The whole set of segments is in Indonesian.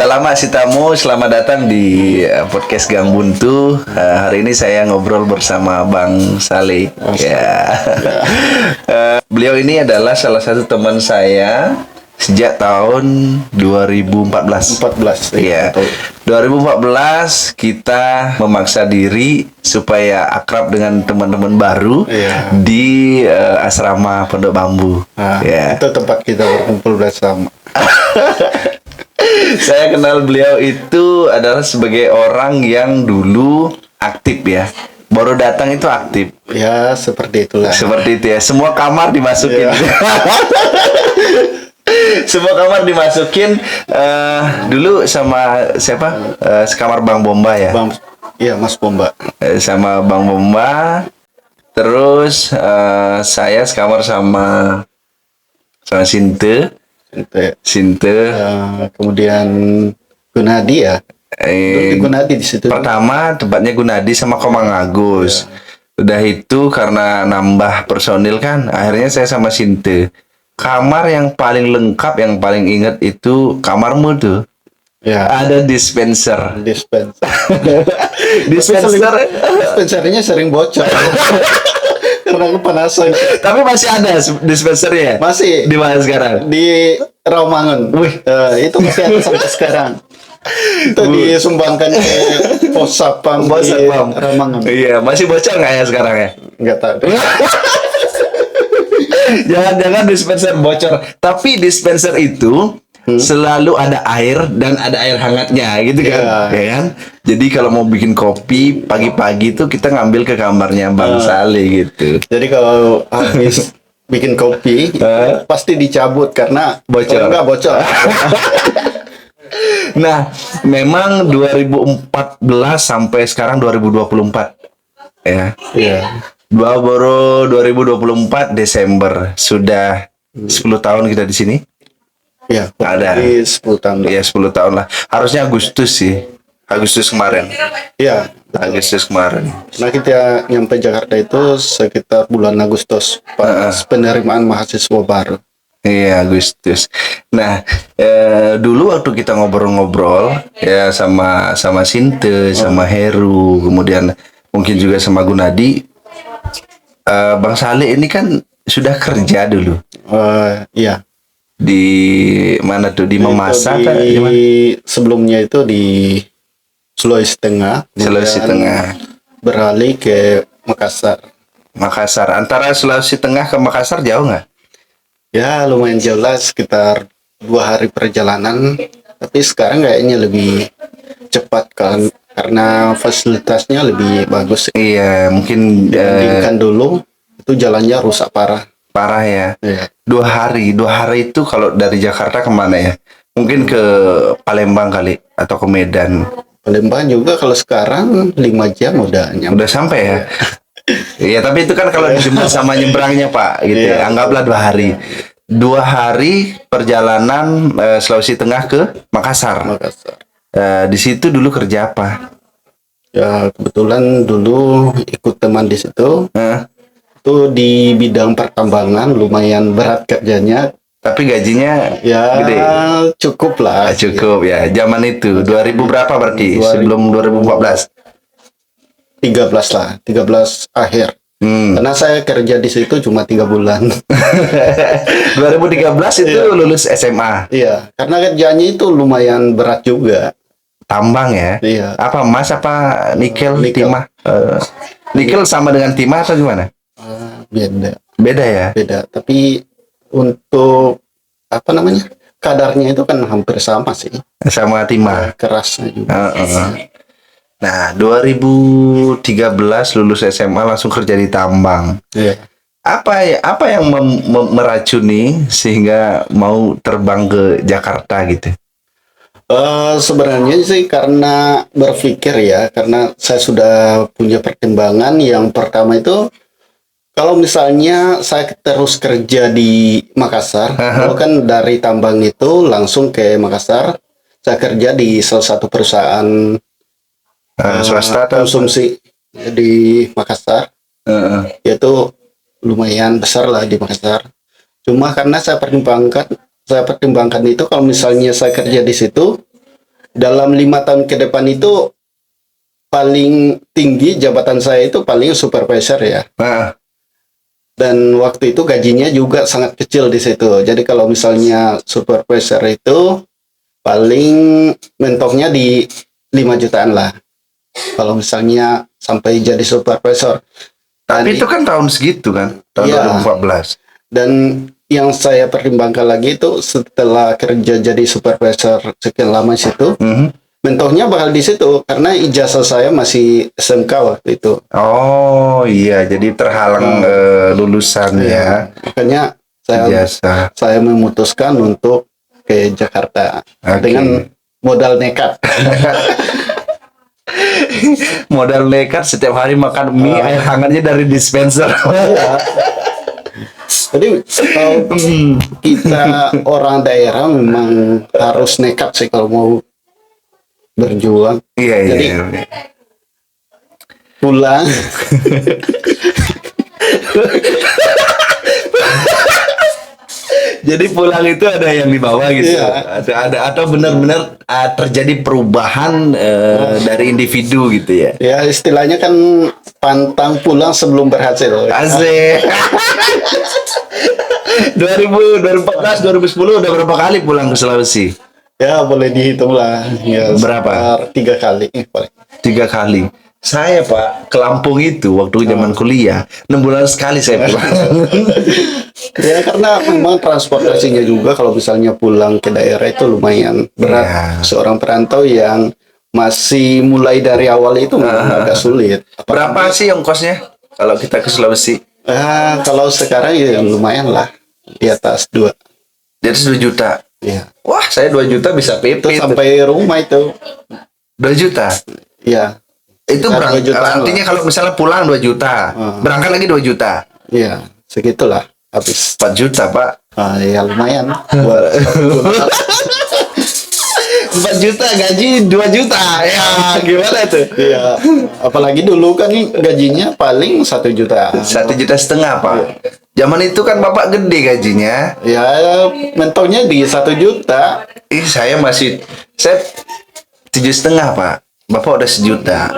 Selamat si tamu, selamat datang di podcast Gang Buntu. Hari ini saya ngobrol bersama Bang Saleh. Ya. Beliau ini adalah salah satu teman saya sejak tahun 2014. 14 Iya. 2014 kita memaksa diri supaya akrab dengan teman-teman baru di asrama Pondok Bambu. Itu tempat kita berkumpul bersama. Saya kenal beliau itu adalah sebagai orang yang dulu aktif ya. Baru datang itu aktif. Ya, seperti itulah. Seperti itu ya. Semua kamar dimasukin. Semua kamar dimasukin. Dulu sama siapa? Sekamar Bang Bomba ya. Iya, Mas Bomba. Sama Bang Bomba. Terus saya sekamar sama Sinte. Kemudian Gunadi ya. Gunadi di situ. Pertama tempatnya Gunadi sama Komang Agus. Udah itu karena nambah personil kan, akhirnya saya sama Sinte. Kamar yang paling lengkap, yang paling ingat itu kamarmu tuh. Ya. Ada dispenser. Dispensernya sering bocor. Karena kepanasan. Tapi masih ada dispensernya. Masih. Di mana sekarang? Di Rawamangun. Wih, itu masih ada sampai sekarang. Itu disumbangkan ke pos sapam di Rawamangun. Iya, masih bocor nggak ya sekarang ya? Nggak tahu. Jangan-jangan dispenser bocor. Tapi dispenser itu selalu ada air dan ada air hangatnya gitu kan, ya kan? Jadi kalau mau bikin kopi pagi-pagi tuh kita ngambil ke kamarnya Bang Saleh gitu. Jadi kalau habis bikin kopi pasti dicabut karena bocor. Enggak bocor. Nah, memang 2014 sampai sekarang 2024 ya. Iya. Baru 2024 Desember sudah 10 tahun kita di sini. Ya, ada 10 tahun. Iya, 10 tahun lah. Harusnya Agustus sih. Agustus kemarin. Iya, Agustus kemarin. Nah, kita nyampe Jakarta itu sekitar bulan Agustus pas penerimaan mahasiswa baru. Iya, Agustus. Nah, dulu waktu kita ngobrol-ngobrol ya sama Sinte, sama Heru, kemudian mungkin juga sama Gunadi, Bang Saleh ini kan sudah kerja dulu. Iya. Di mana tuh? Di Mamasa kan? Sebelumnya itu di Sulawesi Tengah. Sulawesi Tengah. Beralih ke Makassar. Makassar. Antara Sulawesi Tengah ke Makassar jauh nggak? Ya, lumayan jauh lah, sekitar 2 hari perjalanan. Tapi sekarang kayaknya lebih cepat kan, karena fasilitasnya lebih bagus. Iya, mungkin dibandingkan dulu itu jalannya rusak parah. Parah ya. Iya. 2 hari itu kalau dari Jakarta kemana ya? Mungkin ke Palembang kali atau ke Medan. Palembang juga kalau sekarang 5 jam udah nyampe. Udah sampai ya. Iya, tapi itu kan kalau dijemput sama nyebrangnya Pak, gitu. Ya. Anggaplah 2 hari. 2 hari perjalanan Sulawesi Tengah ke Makassar. Di situ dulu kerja apa? Ya, kebetulan dulu ikut teman di situ. Itu di bidang pertambangan, lumayan berat kerjanya, tapi gajinya ya gede. Cukup lah. Cukup ya. Zaman itu 2000 berapa berarti? Sebelum 2014. 13 lah, 13 akhir. Karena saya kerja di situ cuma 3 bulan. 2013 itu lulus SMA. Iya, karena kerjanya itu lumayan berat juga. Tambang ya? Iya. Apa emas apa nikel. Timah? Nikel sama dengan timah atau gimana? Beda ya? Beda, tapi untuk apa namanya, kadarnya itu kan hampir sama sih. Sama timah. Kerasnya juga. Nah, 2013 lulus SMA langsung kerja di tambang. Iya. Apa yang meracuni sehingga mau terbang ke Jakarta gitu? Sebenarnya sih karena berpikir ya, karena saya sudah punya pertimbangan. Yang pertama itu, kalau misalnya saya terus kerja di Makassar, kalau kan dari tambang itu langsung ke Makassar, saya kerja di salah satu perusahaan swasta konsumsi di Makassar, yaitu lumayan besar lah di Makassar. Cuma karena saya pertimbangkan itu, kalau misalnya saya kerja di situ, dalam 5 tahun ke depan itu paling tinggi jabatan saya itu paling supervisor ya. Nah, Dan waktu itu gajinya juga sangat kecil di situ. Jadi kalau misalnya supervisor itu paling mentoknya di 5 jutaan lah. Kalau misalnya sampai jadi supervisor. tapi Dan, itu kan tahun segitu kan, tahun Iya. 2014. dan yang saya pertimbangkan lagi itu setelah kerja jadi supervisor sekian lama situ, Mhm. mentoknya bakal di situ karena ijazah saya masih SMK waktu itu. Oh iya, jadi terhalang lulusan ya, Makanya saya ijazah. saya memutuskan untuk ke Jakarta Oke. dengan modal nekat. Modal nekat setiap hari makan mie air hangatnya dari dispenser. Jadi kalau kita orang daerah memang harus nekat sih kalau mau berjuang. Iya iya. Jadi, iya. Pulang Jadi pulang itu ada yang dibawa gitu. Iya. Ada atau benar-benar terjadi perubahan dari individu gitu ya. ya istilahnya kan pantang pulang sebelum berhasil. Asik. 2014, 2010 udah berapa kali pulang ke Sulawesi? Ya boleh dihitung lah. Ya, Berapa? sekitar 3 kali paling. 3 kali. Saya Pak ke Lampung itu waktu zaman kuliah 6 bulan sekali saya pulang. Ya karena memang transportasinya juga kalau misalnya pulang ke daerah itu lumayan berat. Iya. Seorang perantau yang masih mulai dari awal itu memang agak sulit. Berapa sih ongkosnya kalau kita ke Sulawesi? Kalau sekarang ya lumayan lah di atas 2. Di atas 2 juta. Ya. Wah, saya 2 juta bisa Itu PP. sampai rumah itu. 2 juta. Ya. Itu Sekitar 2 jutaan artinya kalau misalnya pulang 2 juta, berangkat lagi 2 juta. Ya, segitulah habis. 4 juta, Pak. Ya lumayan buat 4 juta gaji 2 juta. Ya, gimana tuh? ya, apalagi dulu kan gajinya paling 1 juta. 1,5 juta, Pak. Zaman itu kan Bapak gede gajinya. Ya, mentoknya di 1 juta. Saya 7,5, Pak. Bapak udah 1 juta.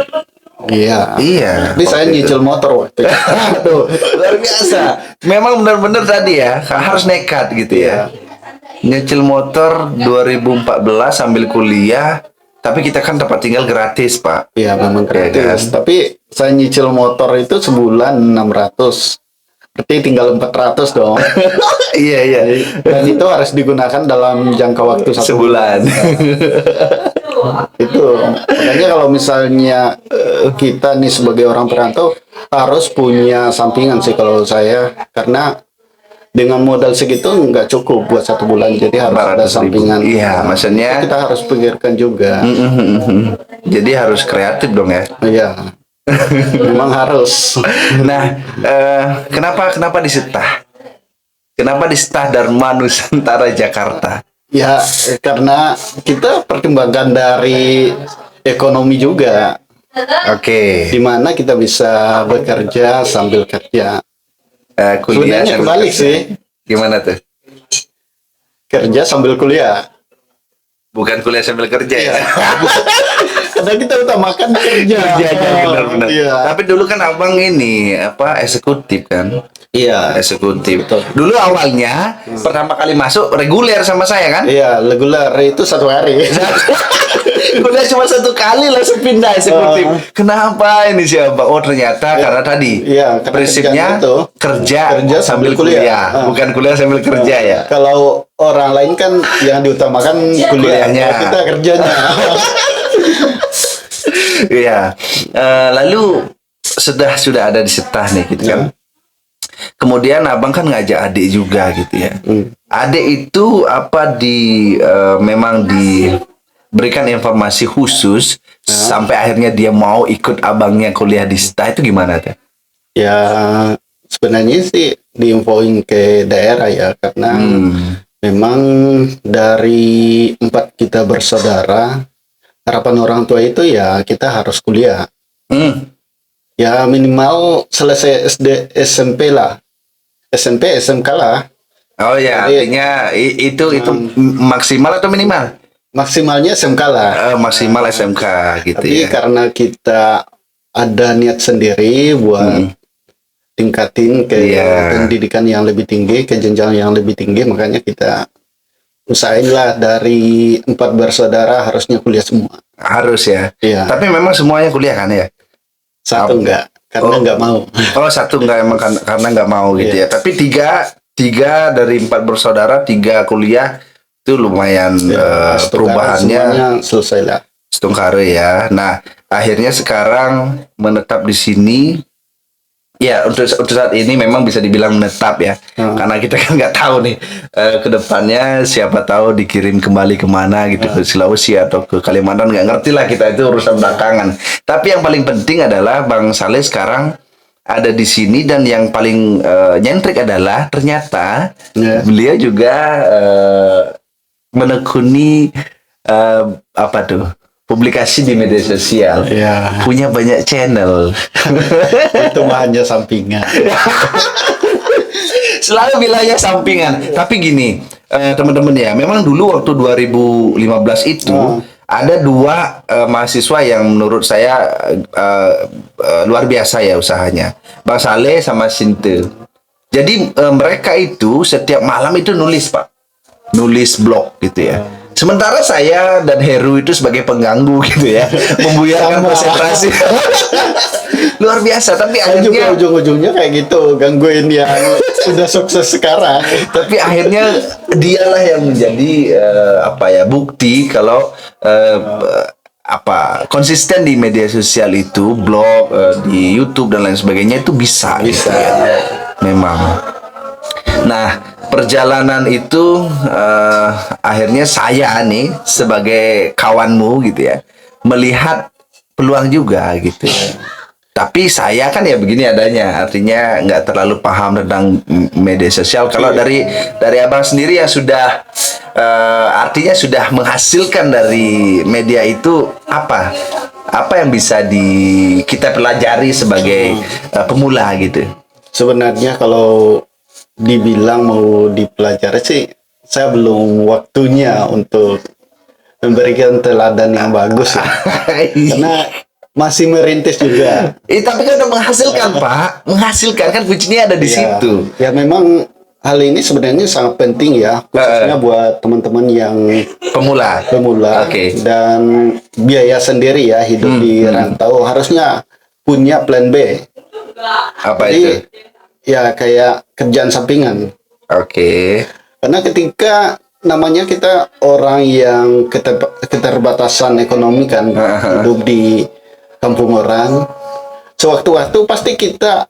Iya. Iya. Tapi saya waktu itu. nyicil motor waktu itu. Aduh, luar biasa. Memang benar-benar tadi ya, harus nekat gitu ya. Nyicil motor 2014 sambil kuliah, tapi kita kan tempat tinggal gratis, Pak. Iya, memang gratis. Tapi saya nyicil motor itu sebulan 600. Berarti tinggal 400 dong. Iya, iya. Dan itu harus digunakan dalam jangka waktu 1 Sebulan. Itu makanya kalau misalnya kita nih sebagai orang perantau harus punya sampingan sih kalau saya, karena dengan modal segitu nggak cukup buat 1 bulan, jadi harus ada 400.000. sampingan. Iya, maksudnya kita harus pikirkan juga. jadi harus kreatif dong ya. Iya, memang harus. Nah, kenapa di Setah? Kenapa di Setah Dharma Nusantara Jakarta? Ya karena kita pertimbangkan dari ekonomi juga, Oke. di mana kita bisa bekerja sambil kerja. Kuliah Sebenarnya sambil kebalik kerja. sih, Gimana tuh? kerja sambil kuliah. Bukan kuliah sambil kerja ya. Karena kita utamakan kerja. Kerjanya benar-benar. Iya. Tapi dulu kan abang ini eksekutif kan? Iya. Eksekutif. Betul. Dulu awalnya pertama kali masuk reguler sama saya kan? Iya, reguler itu 1 hari. Udah cuma 1 kali langsung pindah eksekutif. Kenapa ini siapa? Oh ternyata karena tadi Iya, karena prinsipnya kerjaan itu kerja sambil kuliah. kuliah, bukan kuliah sambil kerja ya. Kalau orang lain kan yang diutamakan Kuliahnya. kuliahnya, kita kerjanya. Iya. Lalu sudah ada di Setah nih gitu kan. Kemudian abang kan ngajak adik juga gitu ya. Adik itu memang diberikan informasi khusus sampai akhirnya dia mau ikut abangnya kuliah di Setah, itu gimana tuh? Ya sebenarnya sih diinfoin ke daerah ya, karena memang dari 4 kita bersaudara, harapan orang tua itu ya kita harus kuliah. Ya minimal selesai SD SMP lah, SMP SMK lah. Oh ya, Jadi, artinya itu maksimal atau minimal? maksimalnya SMK lah. Maksimal SMK gitu Tapi ya. karena kita ada niat sendiri buat tingkatin ke Iya. pendidikan yang lebih tinggi, ke jenjang yang lebih tinggi, makanya kita usahain lah dari 4 bersaudara harusnya kuliah semua. Harus ya. Iya. Tapi memang semuanya kuliah kan ya? Satu enggak, karena Oh. enggak mau. Oh, satu enggak emang karena enggak mau gitu ya. Tapi tiga dari 4 bersaudara, 3 kuliah itu lumayan Setengah perubahannya semuanya selesai lah. setengkare ya. Nah, akhirnya sekarang menetap di sini. Ya, untuk saat ini memang bisa dibilang menetap ya. Karena kita kan nggak tahu nih ke depannya, siapa tahu dikirim kembali kemana gitu, ke Sulawesi atau ke Kalimantan, nggak ngerti lah, kita itu urusan belakangan. Tapi yang paling penting adalah Bang Saleh sekarang ada di sini, dan yang paling nyentrik adalah ternyata Ya. beliau juga menekuni apa tuh, publikasi di media sosial. Ya, Punya banyak channel. itu mah hanya sampingan. Selalu bilangnya sampingan. Tapi gini, teman-teman ya, memang dulu waktu 2015 itu ada 2 mahasiswa yang menurut saya luar biasa ya usahanya. Bang Saleh sama Sinte. Jadi mereka itu setiap malam itu nulis, Pak. Nulis blog gitu ya. Sementara saya dan Heru itu sebagai pengganggu gitu ya, membuyarkan Sama. konsentrasi. Luar biasa, tapi Saya juga akhirnya ujung-ujungnya kayak gitu, gangguin yang udah sukses sekarang. tapi akhirnya dialah yang menjadi apa ya, bukti kalau apa, konsisten di media sosial itu, blog, di YouTube dan lain sebagainya itu bisa gitu ya. Memang. Nah, perjalanan itu akhirnya saya nih sebagai kawanmu gitu ya, melihat peluang juga gitu ya. Tapi saya kan ya begini adanya, artinya nggak terlalu paham tentang media sosial. Kalau dari abang sendiri yang sudah artinya sudah menghasilkan dari media itu, apa yang bisa kita pelajari sebagai pemula gitu? Sebenarnya kalau dibilang mau dipelajari sih, saya belum waktunya untuk memberikan teladan yang bagus ya. Karena masih merintis juga. Tapi kan udah menghasilkan, Pak. Menghasilkan kan, kuncinya ada di Ya, situ. ya memang hal ini sebenarnya sangat penting ya, khususnya buat teman-teman yang Pemula. Oke. dan biaya sendiri ya, hidup di rantau, harusnya punya plan B. Apa Jadi itu? ya kayak kerjaan sampingan. Oke. Karena ketika namanya kita orang yang keterbatasan ekonomi kan, hidup di kampung orang, sewaktu-waktu pasti kita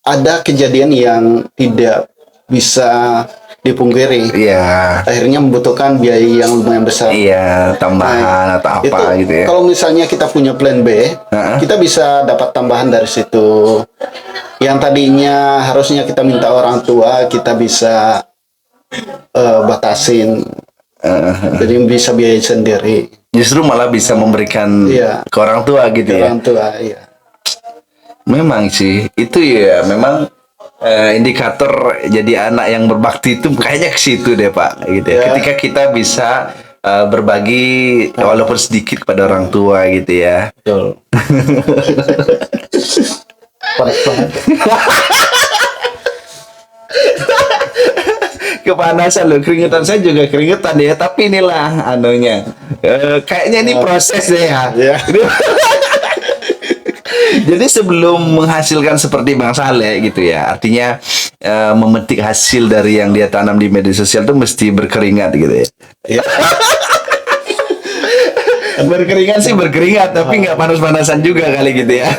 ada kejadian yang tidak bisa dipungkiri. Iya. Akhirnya membutuhkan biaya yang lumayan besar. Iya, tambahan atau apa Itu, gitu ya. kalau misalnya kita punya plan B, kita bisa dapat tambahan dari situ. Yang tadinya harusnya kita minta orang tua, kita bisa batasin. Jadi bisa biaya sendiri. Justru malah bisa memberikan Iya. ke orang tua gitu ya. Orang tua, iya. Memang sih, itu ya memang indikator jadi anak yang berbakti itu kayaknya ke situ deh, Pak, gitu ya. Ya. Ketika kita bisa berbagi walaupun sedikit kepada orang tua gitu ya. Betul. Panas banget. Kepanasan loh, keringetan saya juga keringetan ya, tapi inilah anunya. Kayaknya ini proses deh ya. Iya. Jadi sebelum menghasilkan seperti Bang Saleh gitu ya, artinya memetik hasil dari yang dia tanam di media sosial itu mesti berkeringat gitu ya. Iya. Berkeringat sih berkeringat, tapi nggak panas-panasan juga kali gitu ya.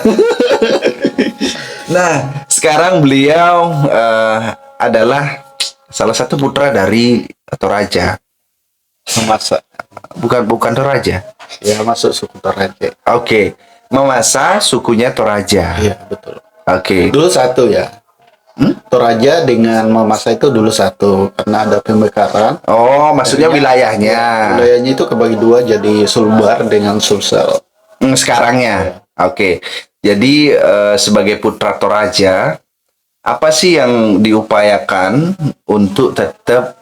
Nah, sekarang beliau adalah salah satu putra dari Toraja. Memasak. Bukan Toraja. Ya, masuk suku Toraja. Oke. Mamasa sukunya Toraja. Iya, betul. Oke. Dulu satu ya. Toraja dengan Mamasa itu dulu satu, karena ada pemekaran. Oh, maksudnya wilayahnya. Wilayahnya itu kebagi dua jadi Sulbar dengan Sulsel. Sekarangnya. Oke. Jadi sebagai putra Toraja, apa sih yang diupayakan untuk tetap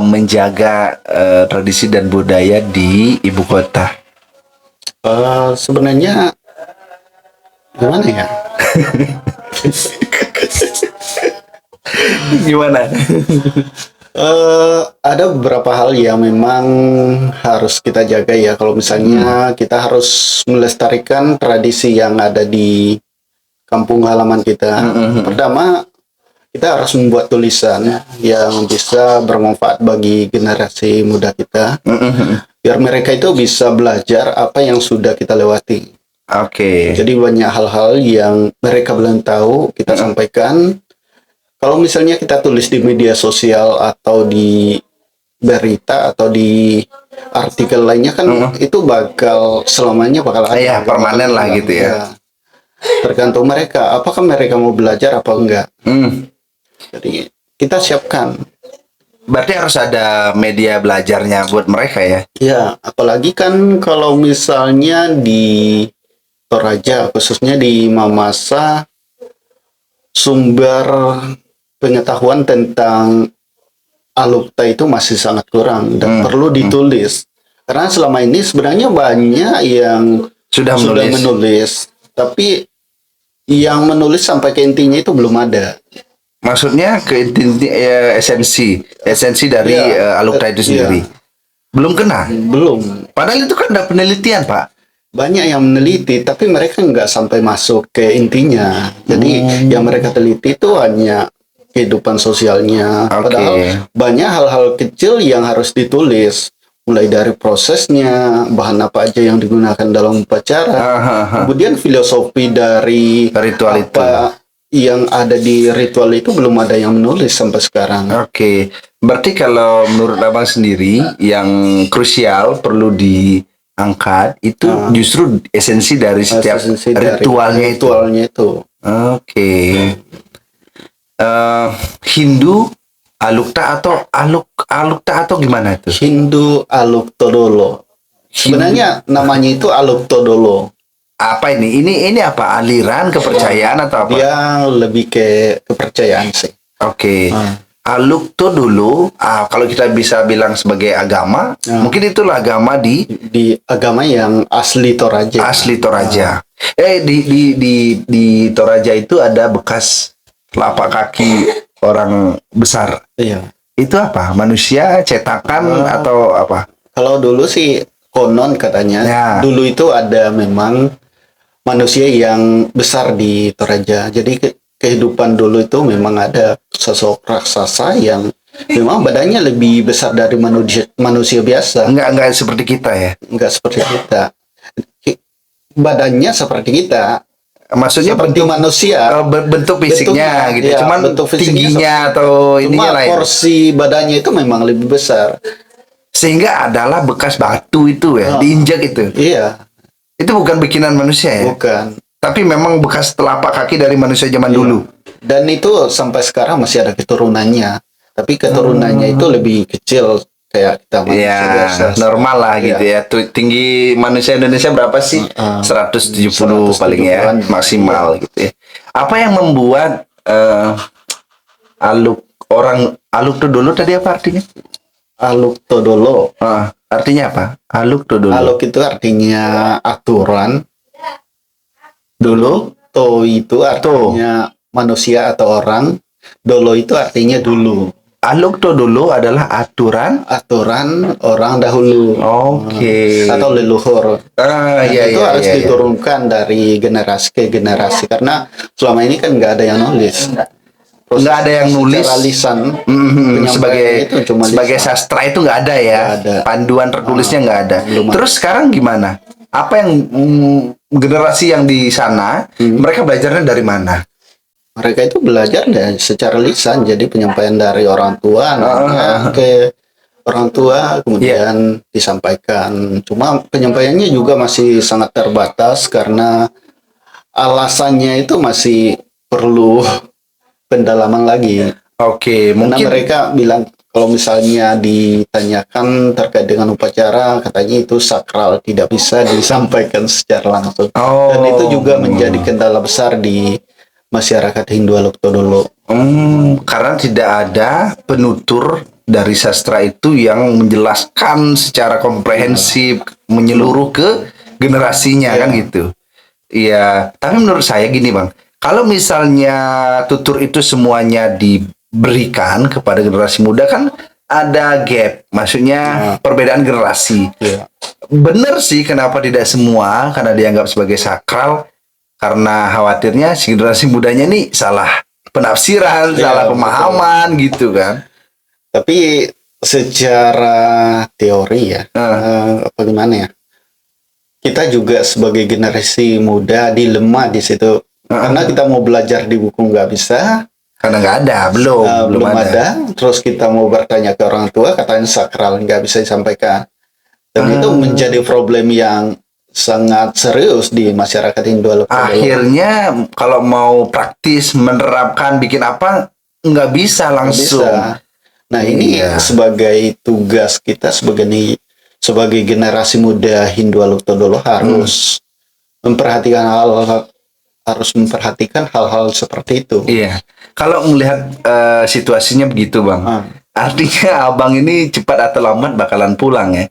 menjaga tradisi dan budaya di ibu kota? Sebenarnya gimana ya? Gimana? Ada beberapa hal yang memang harus kita jaga ya. Kalau misalnya kita harus melestarikan tradisi yang ada di kampung halaman kita. Pertama, kita harus membuat tulisan yang bisa bermanfaat bagi generasi muda kita, biar mereka itu bisa belajar apa yang sudah kita lewati. Oke. Jadi banyak hal-hal yang mereka belum tahu kita sampaikan. Kalau misalnya kita tulis di media sosial atau di berita atau di artikel lainnya kan itu bakal selamanya bakal ada. Iya, permanen lah gitu ya. Tergantung mereka, apakah mereka mau belajar apa enggak. Jadi kita siapkan. Berarti harus ada media belajarnya buat mereka ya? Ya, apalagi kan kalau misalnya di Toraja, khususnya di Mamasa, sumber pengetahuan tentang Alukta itu masih sangat kurang dan perlu ditulis. Karena selama ini sebenarnya banyak yang Sudah menulis, tapi yang menulis sampai ke intinya itu belum ada. Maksudnya ke esensi dari Alukta itu sendiri. Belum kena? Belum. Padahal itu kan ada penelitian, Pak. Banyak yang meneliti, tapi mereka nggak sampai masuk ke intinya. Jadi yang mereka teliti itu hanya kehidupan sosialnya. Padahal banyak hal-hal kecil yang harus ditulis. Mulai dari prosesnya, bahan apa aja yang digunakan dalam upacara. Kemudian filosofi dari ritual apa yang ada di ritual itu belum ada yang menulis sampai sekarang. Oke. Berarti kalau menurut Abang sendiri yang krusial perlu diangkat itu justru esensi dari setiap ritualnya itu. Oke. Hindu Alukta atau Alukta atau gimana itu? Hindu Aluktodolo. Sebenarnya namanya itu Aluktodolo. Apa ini? Ini apa? Aliran kepercayaan atau apa? Dia lebih ke kepercayaan sih. Oke. Aluktodolo, kalau kita bisa bilang sebagai agama, mungkin itulah agama di agama yang asli Toraja. Asli Toraja. Di Toraja itu ada bekas telapak kaki orang besar. Iya. Itu apa? Manusia cetakan atau apa? Kalau dulu sih konon katanya, dulu itu ada memang manusia yang besar di Toraja. Jadi kehidupan dulu itu memang ada sosok raksasa yang memang badannya lebih besar dari manusia biasa. Enggak seperti kita ya? Enggak seperti kita. Badannya seperti kita. Maksudnya seperti manusia, bentuk fisiknya gitu. Ya, cuman tingginya atau ininya lain. Porsi badannya itu memang lebih besar. Sehingga adalah bekas batu itu ya, diinjak itu. Iya. Itu bukan bikinan manusia ya? Bukan. Tapi memang bekas telapak kaki dari manusia zaman dulu. Dan itu sampai sekarang masih ada keturunannya. Tapi keturunannya itu lebih kecil kayak kita manusia biasa. Normal lah gitu ya. Tinggi manusia Indonesia berapa sih? 170 paling ya, maksimal gitu ya. Apa yang membuat Aluktodolo tadi apa artinya? Aluktodolo. Artinya apa? Aluktodolo. Aluk itu artinya aturan. Dulu, to itu artinya manusia atau orang. Dolo itu artinya dulu. Aluktodolo adalah aturan orang dahulu. Oke. Atau leluhur. Itu harus iya. diturunkan dari generasi ke generasi karena selama ini kan nggak ada yang nulis. Nggak ada yang nulis secara lisan. Sebagai sastra itu nggak ada ya. Nggak ada. Panduan tertulisnya nggak ada. Terus sekarang gimana? Apa yang generasi yang di sana mereka belajarnya dari mana? Mereka itu belajar secara lisan, jadi penyampaian dari orang tua ke orang tua kemudian disampaikan. Cuma penyampaiannya juga masih sangat terbatas karena alasannya itu masih perlu pendalaman lagi. Oke, mungkin karena mereka bilang kalau misalnya ditanyakan terkait dengan upacara, katanya itu sakral, tidak bisa disampaikan secara langsung. Dan itu juga menjadi kendala besar di masyarakat Hindu Aluktodolo. Karena tidak ada penutur dari sastra itu yang menjelaskan secara komprehensif, menyeluruh ke generasinya kan gitu. Iya, tapi menurut saya gini Bang, kalau misalnya tutur itu semuanya diberikan kepada generasi muda kan ada gap, maksudnya perbedaan generasi. Iya. Bener sih, kenapa tidak semua? Karena dianggap sebagai sakral, karena khawatirnya si generasi mudanya nih salah penafsiran, Iya, salah betul. pemahaman gitu kan. Tapi secara teori ya, apa gimana ya? Kita juga sebagai generasi muda dilema di situ. Karena kita mau belajar di buku nggak bisa, Karena nggak ada, belum ada. Terus kita mau bertanya ke orang tua, katanya sakral, nggak bisa disampaikan. Dan itu menjadi problem yang sangat serius di masyarakat Hindu. Akhirnya kalau mau praktis menerapkan bikin apa nggak bisa langsung. Bisa. Nah ini sebagai tugas kita sebagai generasi muda Hindu Aluk-Todolo harus memperhatikan hal-hal seperti itu. Iya. Kalau melihat situasinya begitu Bang, artinya abang ini cepat atau lambat bakalan pulang ya.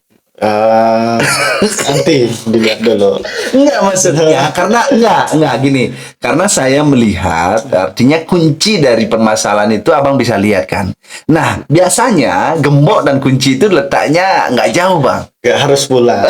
Nanti dilihat dulu. Enggak maksudnya enggak gini. Karena saya melihat artinya kunci dari permasalahan itu abang bisa lihat kan. Nah, biasanya gembok dan kunci itu letaknya nggak jauh, Bang. Gak harus pulang.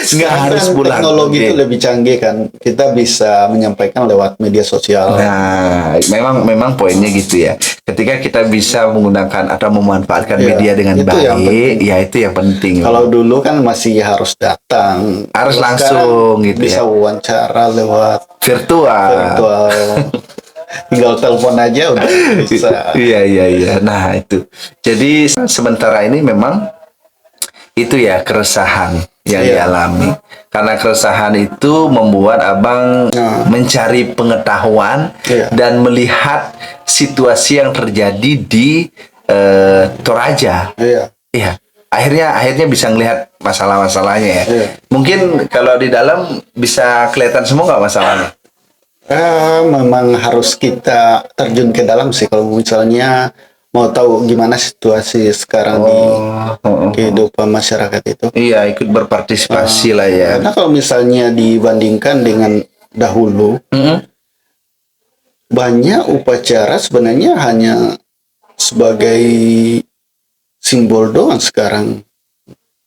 Nggak harus pulang. Teknologi itu lebih canggih kan. Kita bisa menyampaikan lewat media sosial. Nah, memang poinnya gitu ya. Ketika kita bisa menggunakan atau memanfaatkan media dengan itu yang baik, ya itu yang penting. Kalau dulu kan masih harus datang, Harus Terus langsung sekarang gitu bisa ya. wawancara lewat Virtual. Tinggal telepon aja udah bisa. Iya. Nah, itu. Jadi sementara ini memang itu ya keresahan yang dialami. Karena keresahan itu membuat abang mencari pengetahuan dan melihat situasi yang terjadi di Toraja. Iya. Akhirnya bisa ngelihat masalah-masalahnya ya. Mungkin kalau di dalam bisa kelihatan semua nggak masalahnya? Memang harus kita terjun ke dalam sih kalau misalnya mau tahu gimana situasi sekarang di kehidupan masyarakat itu. Iya, ikut berpartisipasi lah ya. Karena kalau misalnya dibandingkan dengan dahulu, banyak upacara sebenarnya hanya sebagai simbol doang sekarang.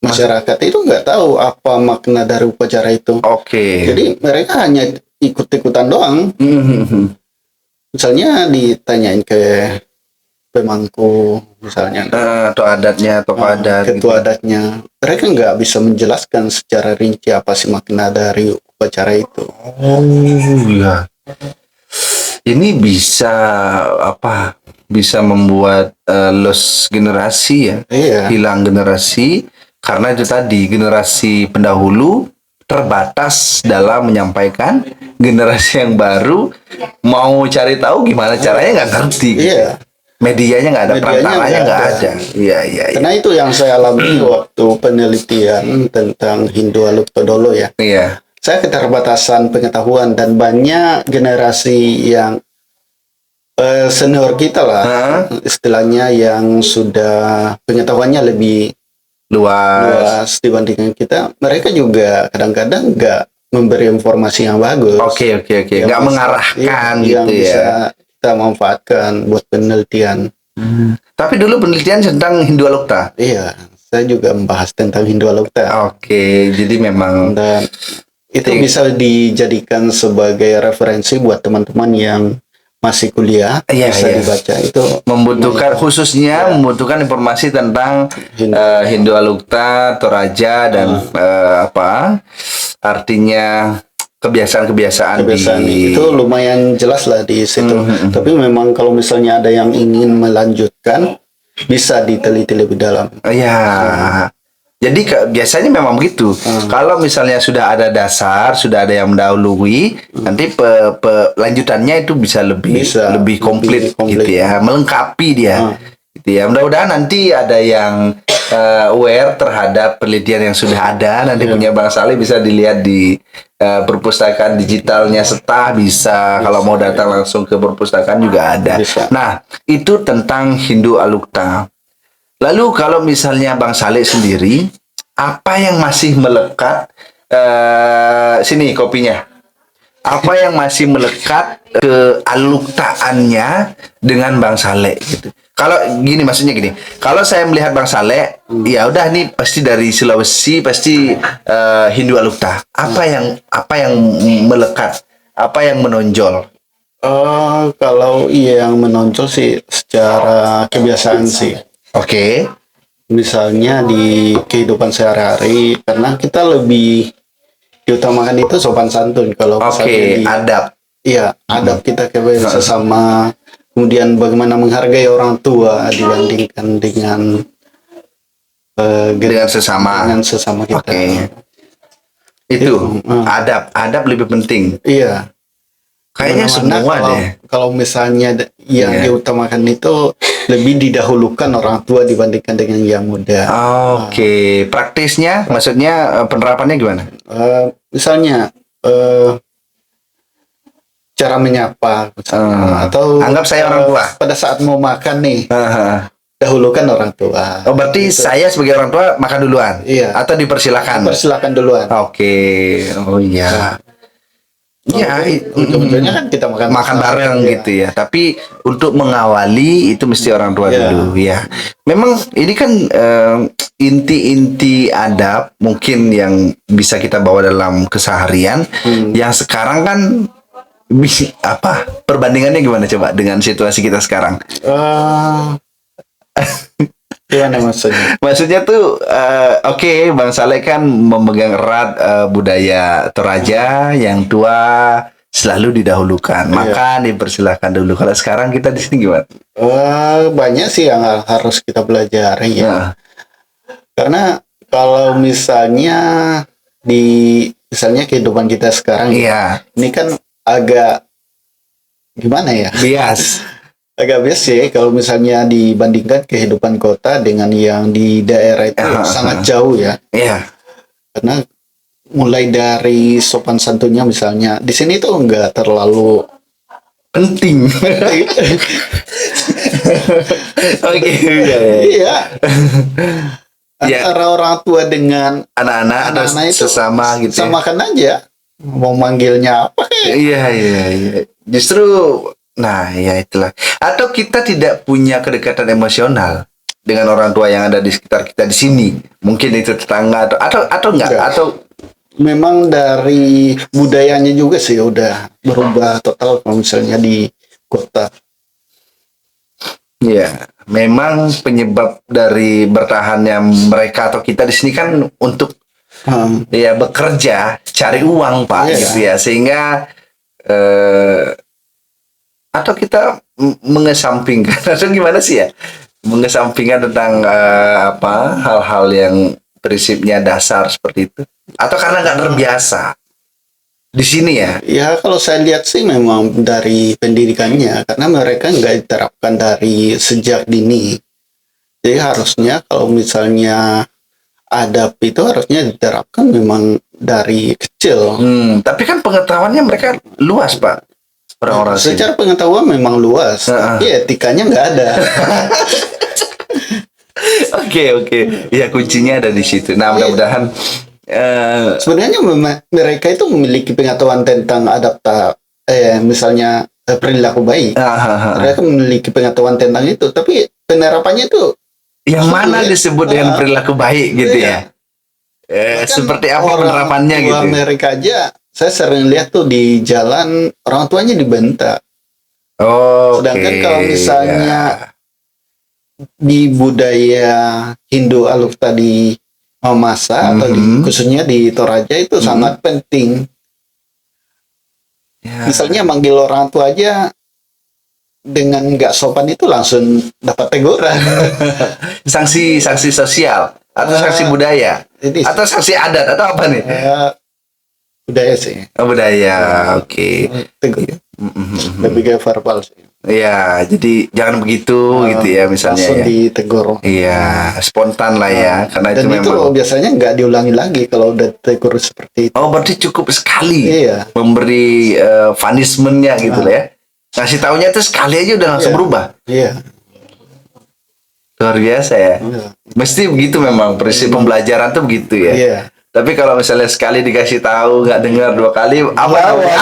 Masyarakat itu nggak tahu apa makna dari upacara itu. Oke. Jadi mereka hanya ikut-ikutan doang. Misalnya ditanyain ke pemangku misalnya Atau adatnya, tokoh adat. ketua adatnya, mereka nggak bisa menjelaskan secara rinci apa sih makna dari upacara itu. Oh iya. Ini bisa bisa membuat loss generasi ya. Iya. Hilang generasi karena itu tadi generasi pendahulu terbatas dalam menyampaikan, generasi yang baru mau cari tahu gimana caranya nggak ngerti. Iya. Medianya nggak ada, Medianya perantaranya nggak ada. Iya. Karena itu yang saya alami waktu penelitian tentang Hindu Aluk-Todolo ya. Iya. Saya keterbatasan pengetahuan dan banyak generasi yang senior kita lah, istilahnya yang sudah pengetahuannya lebih luas dibandingkan kita. Mereka juga kadang-kadang nggak memberi informasi yang bagus. Oke. Nggak mengarahkan yang gitu bisa ya. kita manfaatkan buat penelitian. Tapi dulu penelitian tentang Hindu Alukta. Iya, saya juga membahas tentang Hindu Alukta. Oke, jadi memang Dan itu bisa dijadikan sebagai referensi buat teman-teman yang masih kuliah, bisa dibaca. Itu membutuhkan khususnya membutuhkan informasi tentang Hindu Alukta, Toraja dan artinya kebiasaan itu lumayan jelas lah di situ. Tapi memang kalau misalnya ada yang ingin melanjutkan, bisa diteliti lebih dalam. Iya. Jadi biasanya memang begitu. Kalau misalnya sudah ada dasar, sudah ada yang mendahului, nanti lanjutannya itu bisa lebih komplit gitu ya, melengkapi dia. gitu ya. Mudah-mudahan nanti ada yang aware terhadap penelitian yang sudah ada. Nanti punya Bang Saleh bisa dilihat di perpustakaan digitalnya Setah, bisa. Kalau mau datang langsung ke perpustakaan juga ada. Bisa. Nah, itu tentang Hindu Alukta. Lalu kalau misalnya Bang Saleh sendiri, apa yang masih melekat? Sini kopinya. Apa yang masih melekat ke aluktaannya dengan Bang Saleh gitu. Kalau gini, maksudnya gini, kalau saya melihat Bang Saleh, ya udah nih pasti dari Sulawesi, pasti Hindu Alukta. Apa yang melekat, apa yang menonjol? Kalau yang menonjol sih secara kebiasaan sih. Oke. Misalnya di kehidupan sehari-hari, karena kita lebih diutamakan itu sopan santun. Kalau misalnya Oke, adab. iya, adab kita kepada sesama, kemudian bagaimana menghargai orang tua dibandingkan dengan Dengan sesama. dengan sesama kita. Oke. Itu adab lebih penting. Iya. Kayaknya Mana-mana semua kalau, deh. kalau misalnya yang Iya. diutamakan itu lebih didahulukan orang tua dibandingkan dengan yang muda. Oke, praktisnya, maksudnya penerapannya gimana? Misalnya cara menyapa misalnya, atau Anggap saya orang tua. pada saat mau makan nih, Aha. dahulukan orang tua. Oh, berarti saya sebagai orang tua makan duluan? Iya. Atau dipersilakan? Persilakan duluan. Oke, oh iya. Ya, Ujung-ujungnya kan kita makan makan bersama. bareng Iya. gitu ya. Tapi untuk mengawali itu mesti orang tua Iya. dulu ya. Memang ini kan inti-inti adab mungkin yang bisa kita bawa dalam keseharian. Yang sekarang kan apa? Perbandingannya gimana coba dengan situasi kita sekarang? Gimana maksudnya? Maksudnya tuh oke, Bang Saleh kan memegang erat budaya Toraja, yang tua selalu didahulukan, makan dipersilahkan dulu. Kalau sekarang kita di sini gimana? Banyak sih yang harus kita pelajari ya. Nah, Karena kalau misalnya misalnya kehidupan kita sekarang iya, ini kan agak gimana ya? bias. Agak bias sih kalau misalnya dibandingkan kehidupan kota dengan yang di daerah itu sangat jauh ya. Iya. Karena mulai dari sopan santunnya misalnya di sini tuh nggak terlalu Penting. Oke, iya, iya. iya. Iya. Antara orang tua dengan Anak-anak atau anak-anak itu sesama gitu. Ya? samakan aja. Mau manggilnya apa kayak Iya, iya, iya. Justru, nah ya itulah. Atau kita tidak punya kedekatan emosional dengan orang tua yang ada di sekitar kita di sini. Mungkin itu tetangga atau enggak? Enggak. Atau memang dari budayanya juga sih udah berubah total kalau misalnya di kota. ya, memang penyebab dari bertahannya mereka atau kita di sini kan untuk ya bekerja, cari uang, Pak, Iya. gitu ya. Sehingga atau kita mengesampingkan atau gimana sih ya? Mengesampingkan tentang apa hal-hal yang prinsipnya dasar seperti itu, atau karena nggak terbiasa di sini ya? Ya kalau saya lihat sih memang dari pendidikannya karena mereka nggak diterapkan dari sejak dini. Jadi harusnya kalau misalnya adab itu harusnya diterapkan memang dari kecil. Tapi kan pengetahuannya mereka luas, Pak. Orang-orang sini. Secara pengetahuan memang luas, tapi etikanya nggak ada. Oke. Ya kuncinya ada di situ. Nah, mudah-mudahan Sebenarnya mereka itu memiliki pengetahuan tentang misalnya perilaku baik. Mereka memiliki pengetahuan tentang itu, tapi penerapannya itu yang mana disebut dengan perilaku baik gitu ya? Seperti apa penerapannya gitu? Mereka aja, saya sering lihat tuh di jalan orang tuanya dibentak. Oh, sedangkan kalau misalnya di budaya Hindu Alukta di Mamasa atau khususnya di Toraja itu sangat penting. Ya. Misalnya manggil orang tua aja dengan nggak sopan itu langsung dapat teguran. sanksi sosial atau sanksi budaya atau sanksi adat atau apa nih? Budaya sih. Oh, budaya, oke. Tegur. Lebih kayak verbal sih. Iya, jadi jangan begitu gitu ya misalnya langsung ya. ditegur. Iya, spontan lah ya, karena Dan itu itu memang. biasanya nggak diulangi lagi kalau udah ditegur seperti itu. Oh, berarti cukup sekali Iya. memberi punishment-nya gitu lah ya. Ngasih taunya tuh sekali aja udah langsung Iya. berubah. Iya. Luar biasa ya. Iya. Mesti begitu memang prinsip pembelajaran tuh begitu ya. Iya. Tapi kalau misalnya sekali dikasih tahu nggak dengar 2 kali, apa Lawan. namanya?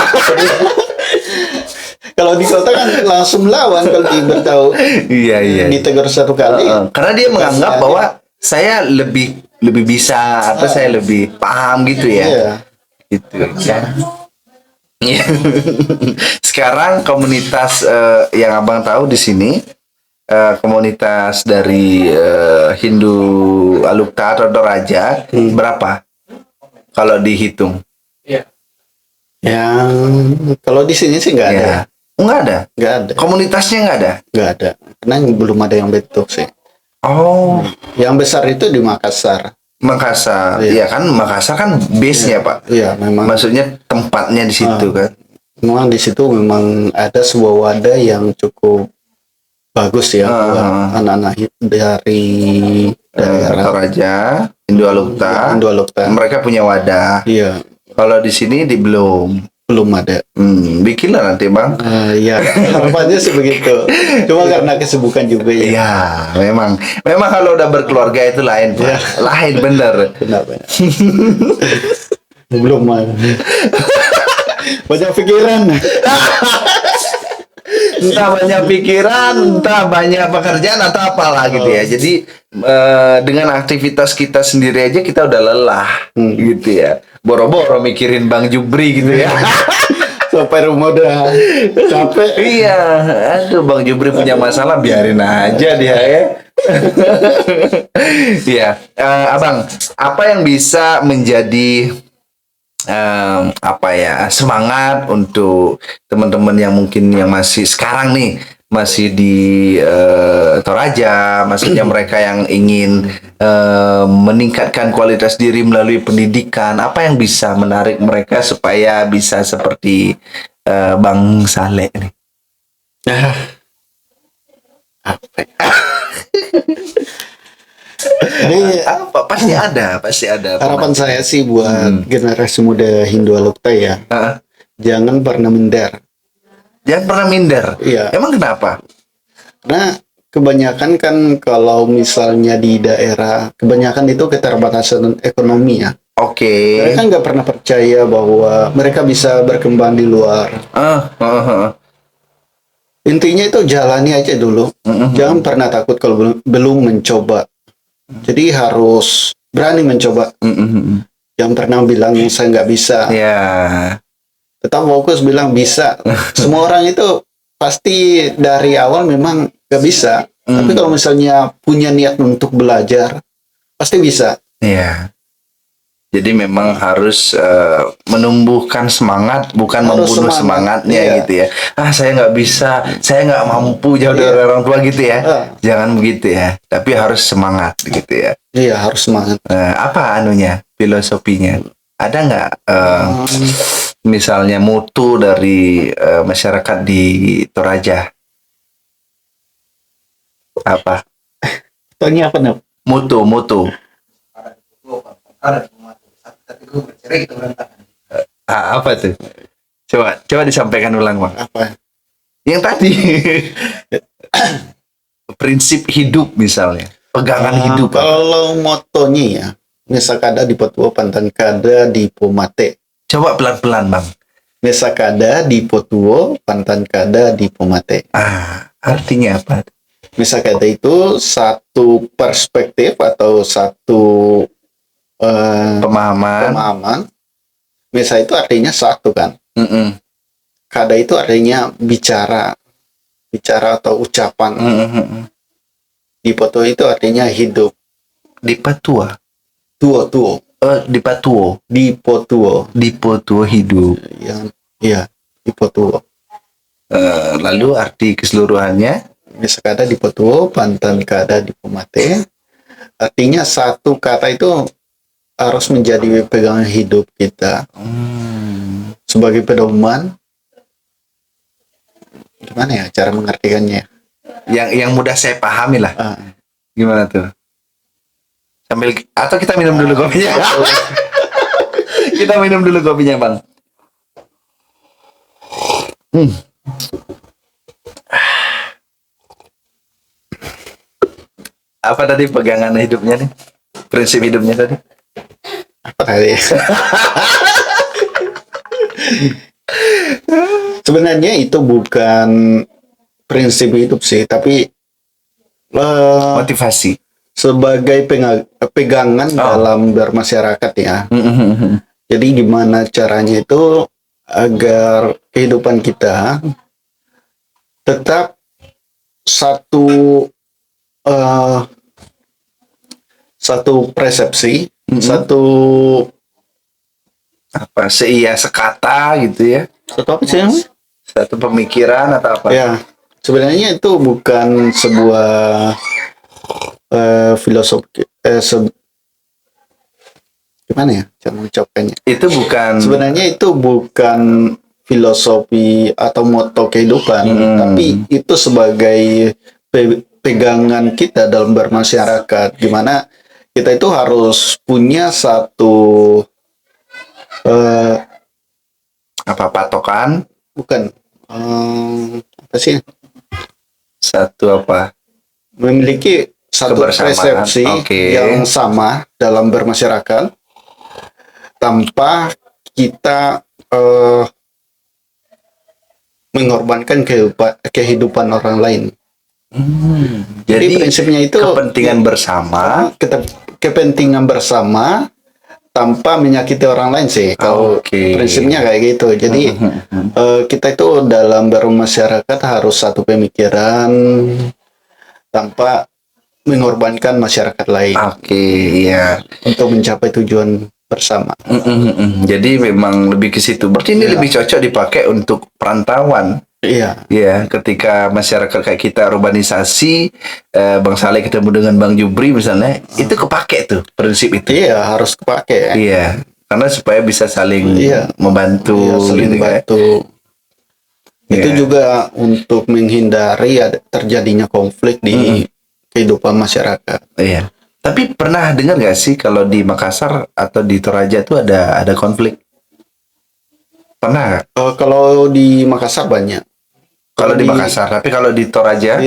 Kalau di kota kan langsung lawan kalau diberitahu. Iya iya. Ditegur 1 kali. Karena dia menganggap kasih bahwa saya lebih bisa atau saya lebih paham gitu ya. Iya. Gitu ya. Iya. Sekarang komunitas yang abang tahu di sini komunitas dari Hindu Alukta atau Toraja berapa kalau dihitung? Yang kalau di sini sih nggak ada. Ya. Nggak ada. Nggak ada. Komunitasnya nggak ada. Nggak ada. Karena belum ada yang bentuk sih. Oh, Yang besar itu di Makassar. Makassar. Iya. Iya kan Makassar kan base-nya, Pak. Iya, memang. Maksudnya tempatnya di situ kan. Memang di situ memang ada sebuah wadah yang cukup bagus ya buat anak-anak dari daerah Toraja, Hindu Alukta. Hindu Alukta. Mereka punya wadah. Iya, Kalau di sini belum. belum ada. Bikinlah nanti, Bang. Ya, harapannya sih begitu. Cuma karena kesibukan juga ya. Iya, memang kalau udah berkeluarga itu lain, Pak. Iya. Lain bener. Kenapa? Belum ada. Banyak pikiran. Entah banyak pikiran, entah banyak pekerjaan atau apalah gitu ya. Jadi dengan aktivitas kita sendiri aja kita udah lelah gitu ya. Boro-boro mikirin Bang Jubri gitu ya. Sampai rumah udah capek. Iya, aduh Bang Jubri punya masalah biarin aja dia ya. Iya, Abang, apa yang bisa menjadi apa ya semangat untuk teman-teman yang mungkin yang masih sekarang nih masih di Toraja, maksudnya mereka yang ingin meningkatkan kualitas diri melalui pendidikan, apa yang bisa menarik mereka supaya bisa seperti Bang Saleh nih? Apa ya? Ini Apa pasti ada harapan saya sih buat generasi muda Hindu Alukta ya. Jangan pernah minder. Jangan pernah minder. Iya. Emang kenapa? Karena kebanyakan kan kalau misalnya di daerah, kebanyakan itu keterbatasan ekonomi ya. Oke. Mereka nggak pernah percaya bahwa mereka bisa berkembang di luar. Intinya itu jalani aja dulu. Jangan pernah takut kalau belum mencoba. Jadi harus berani mencoba. Jangan pernah bilang saya nggak bisa. Ya. Tetap fokus bilang bisa. Semua orang itu pasti dari awal memang nggak bisa. Tapi kalau misalnya punya niat untuk belajar, pasti bisa. Iya. Jadi memang harus menumbuhkan semangat, bukan Harus membunuh semangat, semangatnya iya. gitu ya. Saya nggak bisa, saya nggak mampu jauh dari orang tua gitu ya. Jangan begitu ya. Tapi harus semangat gitu ya. Iya, harus semangat. Apa anunya, filosofinya? Ada nggak misalnya mutu dari masyarakat di Toraja? Apa? Tanya apa nih? Mutu. Apa tuh? Coba disampaikan ulang, Bang. Apa? Yang tadi prinsip hidup misalnya, pegangan hidup. Kalau motonya ya, Mesakada di Potuo, Pantan Kada di Pomate. Coba pelan-pelan, Bang. Mesakada di Potuo, Pantan Kada di Pomate. Artinya apa? Mesakada itu satu perspektif atau satu pemahaman. Mesa itu artinya satu kan. Kada itu artinya bicara atau ucapan. Di Potuo itu artinya hidup. Di Patua. Tuo. Di Patuo. Di Potuo hidup. Iya, di Potuo. Lalu arti keseluruhannya? Mesakada di Potuo, Pantan Kada di Pomate. Artinya satu kata itu harus menjadi pegangan hidup kita. Sebagai pedoman gimana ya cara mengartikannya? Yang mudah saya pahami lah. Ah, Gimana tuh? Sambil atau kita minum dulu kopinya. Kita minum dulu kopinya, Bang. Apa tadi pegangan hidupnya nih? Prinsip hidupnya tadi? apa tadi? Sebenarnya itu bukan prinsip hidup sih, tapi Motivasi. sebagai pegangan dalam bermasyarakat ya. Jadi gimana caranya itu agar kehidupan kita tetap satu eh, satu persepsi, satu Apa seia sekata gitu ya? satu apa sih namanya? Satu pemikiran atau apa? Ya, sebenarnya itu bukan sebuah filosofi gimana ya cara mengucapkannya? Itu bukan Sebenarnya itu bukan filosofi atau moto kehidupan, tapi itu sebagai pegangan kita dalam bermasyarakat, gimana kita itu harus punya satu eh, apa patokan, bukan apa sih, satu apa? memiliki satu Kebersamaan. persepsi Oke. yang sama dalam bermasyarakat tanpa kita mengorbankan kehidupan orang lain. Jadi prinsipnya itu kepentingan bersama. kepentingan bersama tanpa menyakiti orang lain sih. Kalau Oke. prinsipnya kayak gitu. Jadi kita itu dalam bermasyarakat harus satu pemikiran tanpa mengorbankan masyarakat lain Oke, iya. untuk mencapai tujuan bersama. Jadi memang lebih ke situ. Berarti ini Iya. lebih cocok dipakai untuk perantauan. Iya, Ya, ketika masyarakat kayak kita urbanisasi, Bang Saleh ketemu dengan Bang Jubri misalnya, itu kepake tuh prinsip itu. iya harus kepake ya. Iya, karena supaya bisa saling Iya. membantu, Iya, saling gitu kan. bantu. Itu Iya. juga untuk menghindari terjadinya konflik di kehidupan masyarakat. Iya. Tapi pernah dengar gak sih kalau di Makassar atau di Toraja tuh ada konflik? Pernah nggak? Kalau di Makassar banyak. Kalau di Makassar, tapi kalau di Toraja,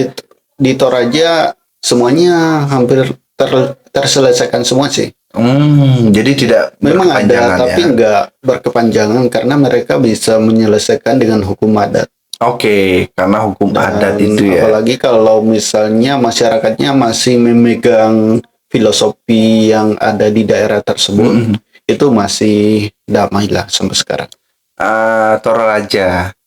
di Toraja semuanya hampir terselesaikan semua sih. jadi tidak Memang ada, berkepanjangan tapi ya. nggak berkepanjangan karena mereka bisa menyelesaikan dengan hukum adat. Oke, karena hukum adat Dan itu ya. apalagi kalau misalnya masyarakatnya masih memegang filosofi yang ada di daerah tersebut, itu masih damai lah sampai sekarang.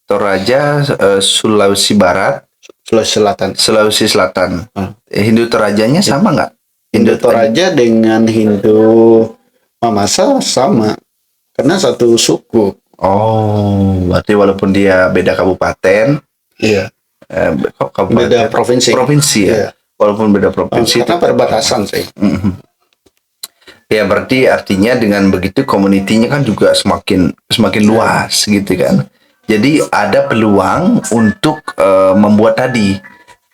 Toraja, Sulawesi Barat, Sulawesi Selatan. Sulawesi Selatan. Hindu Torajanya sama nggak? Hindu Toraja dengan Hindu Mamasa sama, karena satu suku. Oh, berarti walaupun dia beda kabupaten, Iya. kok kabupaten? Beda provinsi. Provinsi ya. Iya. Walaupun beda provinsi. Karena perbatasan sih. Ya berarti artinya dengan begitu komunitinya kan juga semakin luas gitu kan. Jadi ada peluang untuk membuat tadi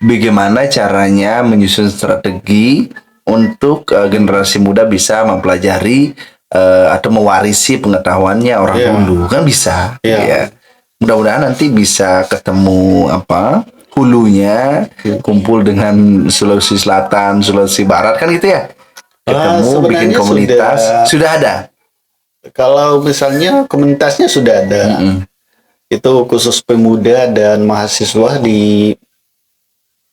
bagaimana caranya menyusun strategi untuk generasi muda bisa mempelajari atau mewarisi pengetahuannya orang dulu kan bisa. Iya. Ya. Mudah-mudahan nanti bisa ketemu hulunya kumpul dengan Sulawesi Selatan, Sulawesi Barat kan gitu ya. Ketemu bikin sebenarnya komunitas sudah ada. Kalau misalnya komunitasnya sudah ada, itu khusus pemuda dan mahasiswa di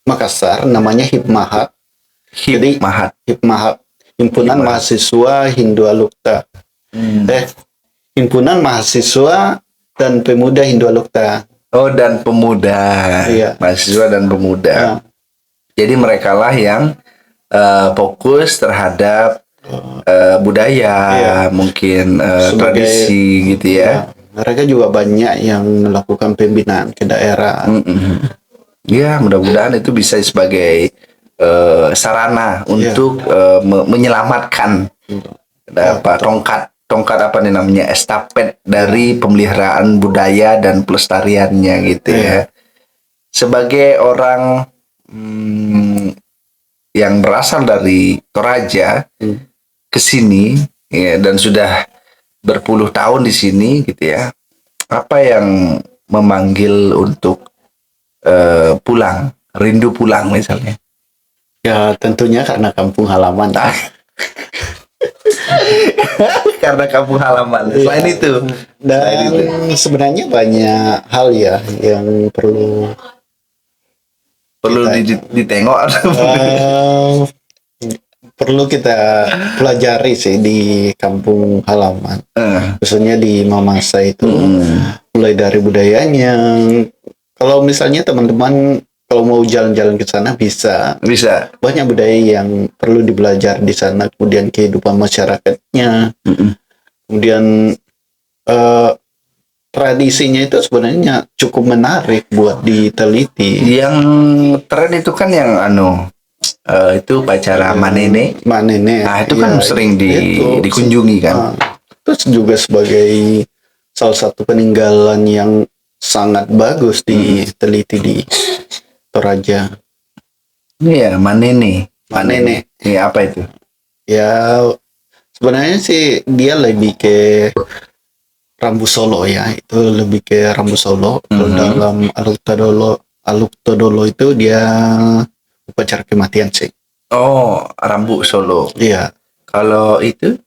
Makassar, namanya Hipmahat. Hipmahat. Hipmahat, Himpunan Mahasiswa Hindu Alukta. Himpunan Mahasiswa dan Pemuda Hindu Alukta. Oh, dan pemuda. Iya. Mahasiswa dan pemuda. Nah, Jadi mereka lah yang fokus terhadap budaya, mungkin Sebagai- tradisi gitu ya. mereka juga banyak yang melakukan pembinaan ke daerah. Ya, mudah-mudahan itu bisa sebagai sarana untuk menyelamatkan tongkat apa nih namanya estafet dari pemeliharaan budaya dan pelestariannya gitu ya. sebagai orang yang berasal dari Toraja ke sini ya, dan sudah berpuluh tahun di sini gitu ya, apa yang memanggil untuk pulang, rindu pulang misalnya? Ya tentunya karena kampung halaman. Karena kampung halaman. Selain Iya. itu, Dan sebenarnya banyak hal ya yang perlu ditengok. eh, perlu kita pelajari sih di kampung halaman. Khususnya di Mamasa itu, mulai dari budayanya. Kalau misalnya teman-teman kalau mau jalan-jalan ke sana bisa banyak budaya yang perlu dibelajar di sana, kemudian kehidupan masyarakatnya, kemudian tradisinya itu sebenarnya cukup menarik buat diteliti. Yang tren itu kan yang itu upacara manene. Nah, itu kan sering dikunjungi kan. Terus juga sebagai salah satu peninggalan yang sangat bagus diteliti di Toraja. Iya, manene. Iya, apa itu? Ya sebenarnya sih dia lebih ke Rambu Solo ya, itu lebih ke Rambu Solo. Kalau dalam Aluk-Todolo itu dia upacara kematian sih. Oh, Rambu Solo. Iya. Kalau itu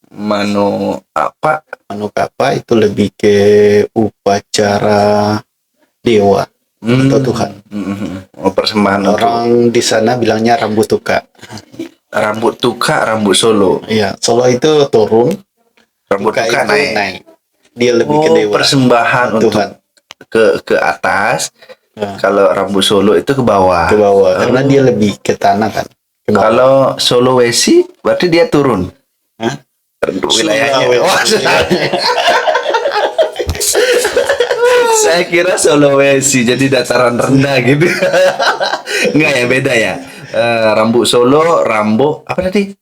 Manu Kapa itu lebih ke upacara dewa atau Tuhan. Persembahan Orang di sana bilangnya rambut tuka. Rambut tuka, rambut Solo. Iya, Solo itu turun, rambut tuka naik. Dia lebih ke dewa. Persembahan Tuhan. Untuk ke atas. Kalau rambut Solo itu ke bawah. Ke bawah, karena dia lebih ke tanah kan. Kalau Sulawesi berarti dia turun. Wilayahnya. Saya kira Sulawesi jadi dataran rendah gitu. Enggak ya, beda ya. Rambut Solo, rambut apa tadi?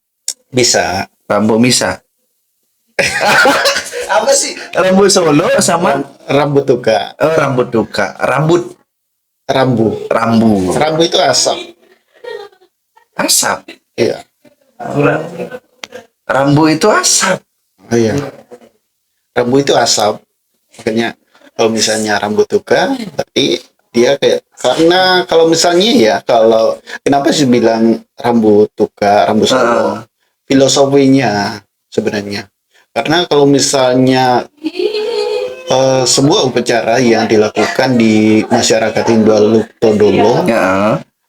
Bisa. Rambut Misa. Apa sih? Rambut Solo sama rambut tuka. Oh, rambut tuka. Rambu. Rambu itu asap. Asap. Iya. Rambu itu asap. Iya. Rambu itu asap. Makanya kalau misalnya rambut tuka, berarti dia kayak, karena kalau misalnya ya, kalau kenapa sih bilang rambut tuka, rambut Solo? Filosofinya sebenarnya. Karena kalau misalnya sebuah upacara yang dilakukan di masyarakat Hindu Aluk-Todolo,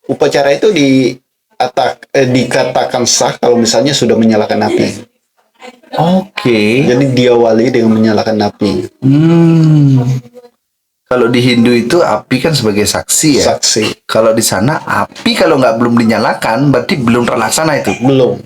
upacara itu dikatakan sah kalau misalnya sudah menyalakan api. Jadi diawali dengan menyalakan api. Kalau di Hindu itu api kan sebagai saksi ya. Saksi. Kalau di sana api kalau belum dinyalakan berarti belum terlaksana itu. Belum.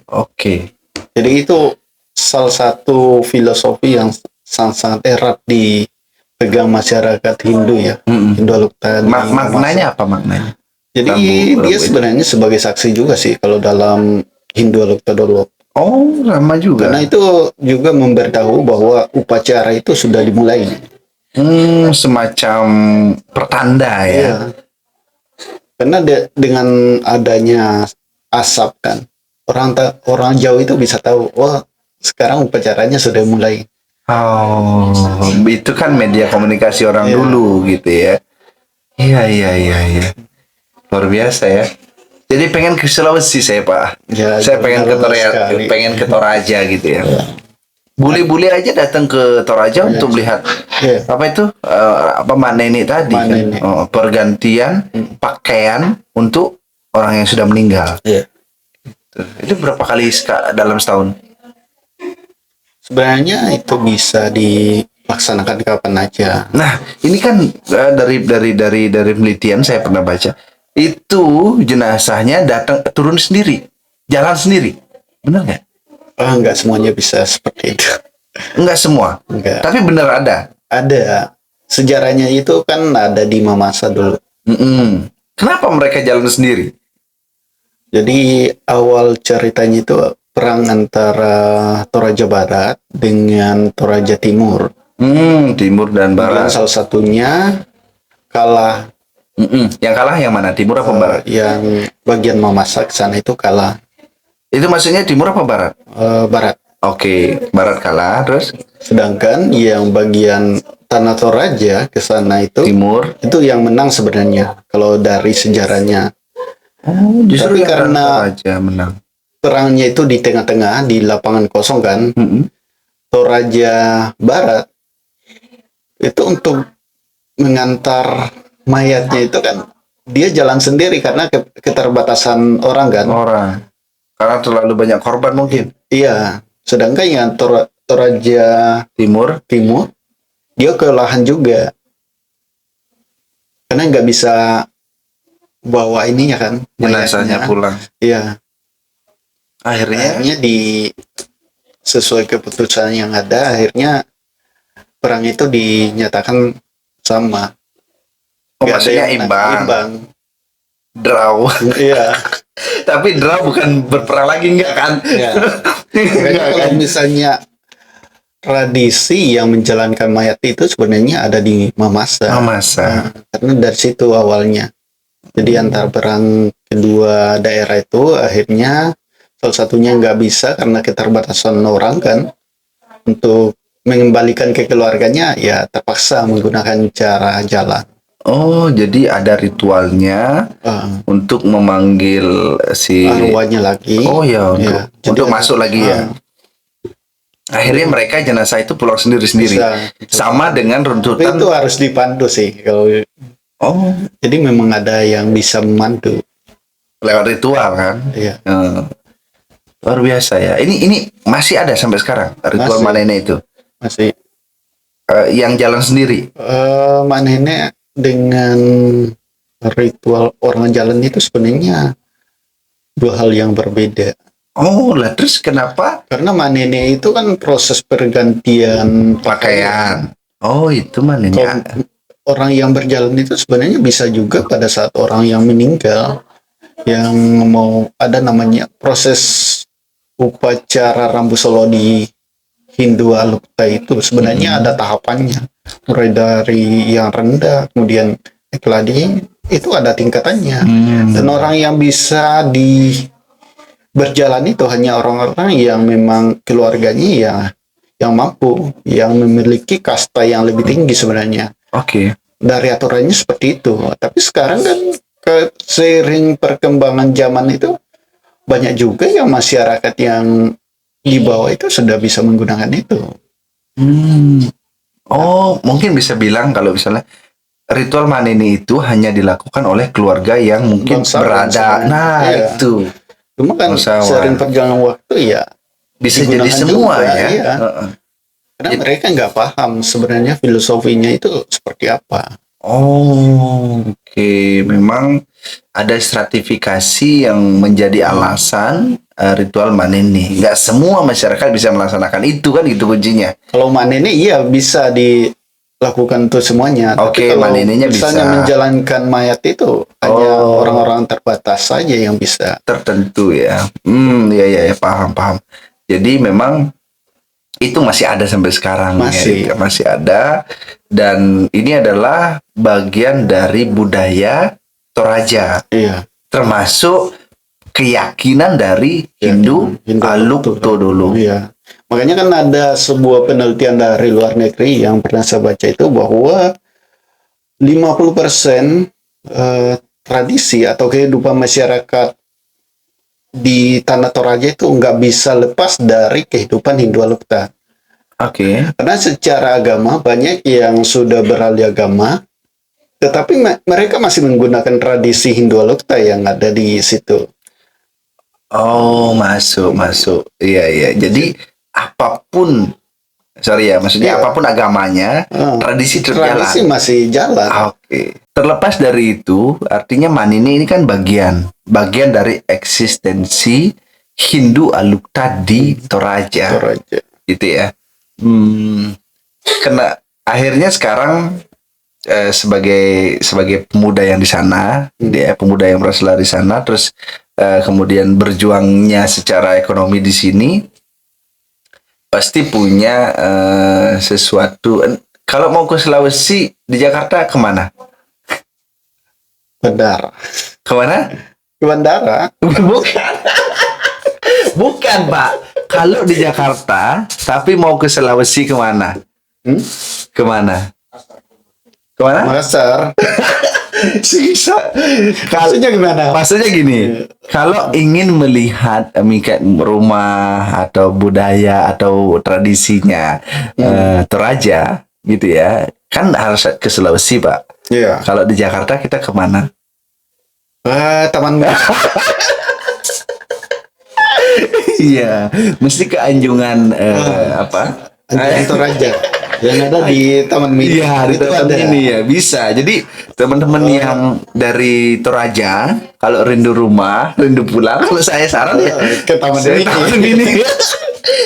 Jadi itu salah satu filosofi yang sangat erat dipegang masyarakat Hindu ya. Hindu Aluk-Todolo. Maknanya apa maknanya? Jadi dia sebenarnya sebagai saksi juga sih kalau dalam Hindu Aluk-Todolo. Sama juga. Karena itu juga memberitahu bahwa upacara itu sudah dimulai. Semacam pertanda ya. Iya. Karena dengan adanya asap kan, orang jauh itu bisa tahu, sekarang upacaranya sudah mulai. Itu kan media komunikasi orang dulu gitu ya. Iya. Luar biasa ya. Jadi pengen ke Sulawesi saya, Pak. Ya, saya pengen ke Toraja gitu ya. Bule-bule aja datang ke Toraja untuk melihat apa itu manene tadi kan. Pergantian pakaian untuk orang yang sudah meninggal. Itu berapa kali dalam setahun? Sebenarnya itu bisa dilaksanakan kapan aja. Nah, ini kan dari penelitian saya pernah baca. Itu jenazahnya turun sendiri, jalan sendiri, benar nggak? Nggak semuanya bisa seperti itu. Nggak semua. Nggak. Tapi benar ada. Ada. Sejarahnya itu kan ada di Mamasa dulu. Kenapa mereka jalan sendiri? Jadi awal ceritanya itu perang antara Toraja Barat dengan Toraja Timur. Timur dan Barat. Dan salah satunya kalah Yang kalah yang mana? Timur apa barat? Yang bagian memasak sana itu kalah. Itu maksudnya timur apa barat? Barat. Oke, barat kalah, terus Sedangkan yang bagian Tanah Toraja ke sana timur. itu yang menang sebenarnya kalau dari sejarahnya. Oh, justru Tapi yang karena Toraja menang. perangnya itu di tengah-tengah di lapangan kosong kan, Toraja Barat itu untuk mengantar mayatnya itu kan dia jalan sendiri karena keterbatasan orang kan. Orang. Karena terlalu banyak korban mungkin. Iya. Sedangkan yang Toraja Timur. Timur dia kelelahan juga karena nggak bisa bawa ininya kan Jenazahnya mayatnya. pulang. Iya. Akhirnya Akhirnya sesuai keputusan yang ada, akhirnya perang itu dinyatakan sama. oh, Nggak ada maksudnya yang menang. imbang. Imbang. Draw. Iya. Tapi draw bukan berperang lagi enggak kan? Iya. Makanya kalau misalnya tradisi yang menjalankan mayat itu sebenarnya ada di Mamasa. Mamasa. Karena dari situ awalnya. Jadi antara perang kedua daerah itu akhirnya salah satunya nggak bisa karena keterbatasan orang kan untuk mengembalikan ke keluarganya ya terpaksa menggunakan cara jalan. Oh, jadi ada ritualnya untuk memanggil si Arwahnya lagi. Oh ya, untuk jadi masuk lagi ya. Akhirnya mereka jenazah itu pulang sendiri-sendiri. bisa. Sama dengan Tapi runtutan. itu harus dipandu sih kalau. Oh, Jadi memang ada yang bisa memandu. lewat ritual kan? Iya. Luar biasa ya. Ini masih ada sampai sekarang ritual Masih. manene itu. Masih Yang jalan sendiri. manene dengan ritual orang jalan itu sebenarnya dua hal yang berbeda. Oh, lah terus kenapa Karena manene itu kan proses pergantian pakaian? Oh, itu manene. Kalau orang yang berjalan itu sebenarnya bisa juga pada saat orang yang meninggal yang mau ada namanya proses upacara Rambu Solo di Hindu Alukta itu sebenarnya ada tahapannya mulai dari yang rendah kemudian keladi itu ada tingkatannya dan orang yang bisa di berjalan itu hanya orang-orang yang memang keluarganya ya yang mampu yang memiliki kasta yang lebih tinggi sebenarnya. Oke. Dari aturannya seperti itu tapi sekarang kan seiring perkembangan zaman itu banyak juga yang masyarakat yang di bawah itu sudah bisa menggunakan itu. Oh, mungkin bisa bilang kalau misalnya ritual manene itu hanya dilakukan oleh keluarga yang mungkin Bangsawan berada. sebenarnya. Nah, Iya. itu Cuma kan Bangsawan. sering perjalanan waktu ya bisa digunakan jadi semua juga, ya. iya. Karena mereka nggak paham sebenarnya filosofinya itu seperti apa. Oh, oke. Memang ada stratifikasi yang menjadi alasan ritual manene. Nggak semua masyarakat bisa melaksanakan itu kan itu kuncinya. Kalau manene iya bisa dilakukan tuh semuanya. Oke, Tapi kalau manenenya misalnya bisa. menjalankan mayat itu hanya orang-orang terbatas saja yang bisa. Tertentu ya. Ya, paham. Jadi memang itu masih ada sampai sekarang Masih. ya. Masih ada dan ini adalah bagian dari budaya Toraja. Iya. Termasuk keyakinan dari Hindu Alukto dulu. Iya. Makanya kan ada sebuah penelitian dari luar negeri yang pernah saya baca itu bahwa 50% tradisi atau kehidupan masyarakat di Tanah Toraja itu nggak bisa lepas dari kehidupan Hindu Alukta. Oke. Karena secara agama banyak yang sudah beralih agama, tetapi mereka masih menggunakan tradisi Hindu Alukta yang ada di situ. Oh, masuk. Iya. Jadi apapun, maksudnya apapun agamanya, tradisi terjalan. Tradisi masih jalan. Oke. Terlepas dari itu, artinya manene ini kan bagian dari eksistensi Hindu Alukta di Toraja. Gitu ya. Karena akhirnya sekarang sebagai pemuda yang di sana, pemuda yang berasal dari sana, terus kemudian berjuangnya secara ekonomi di sini, pasti punya sesuatu. Kalau mau ke Sulawesi di Jakarta kemana? bandara. Kemana? Ke bandara. Bukan. Bukan, Pak. Kalau di Jakarta, tapi mau ke Sulawesi kemana? Kemana? Kemana? Makassar. Sisa. Maksudnya gimana? Maksudnya gini, kalau ingin melihat rumah atau budaya atau tradisinya Toraja gitu ya, kan harus ke Sulawesi, Pak. Iya. Kalau di Jakarta kita kemana? Taman Mini. Iya, mesti ke Anjungan apa? Anjungan Toraja. Yang ada di Taman Mini. Iya, di Itu Taman ada. Mini ya bisa. Jadi teman-teman yang dari Toraja, kalau rindu rumah, rindu pulang, kalau saya saran ya Ke Taman ke Mini. Taman Mini.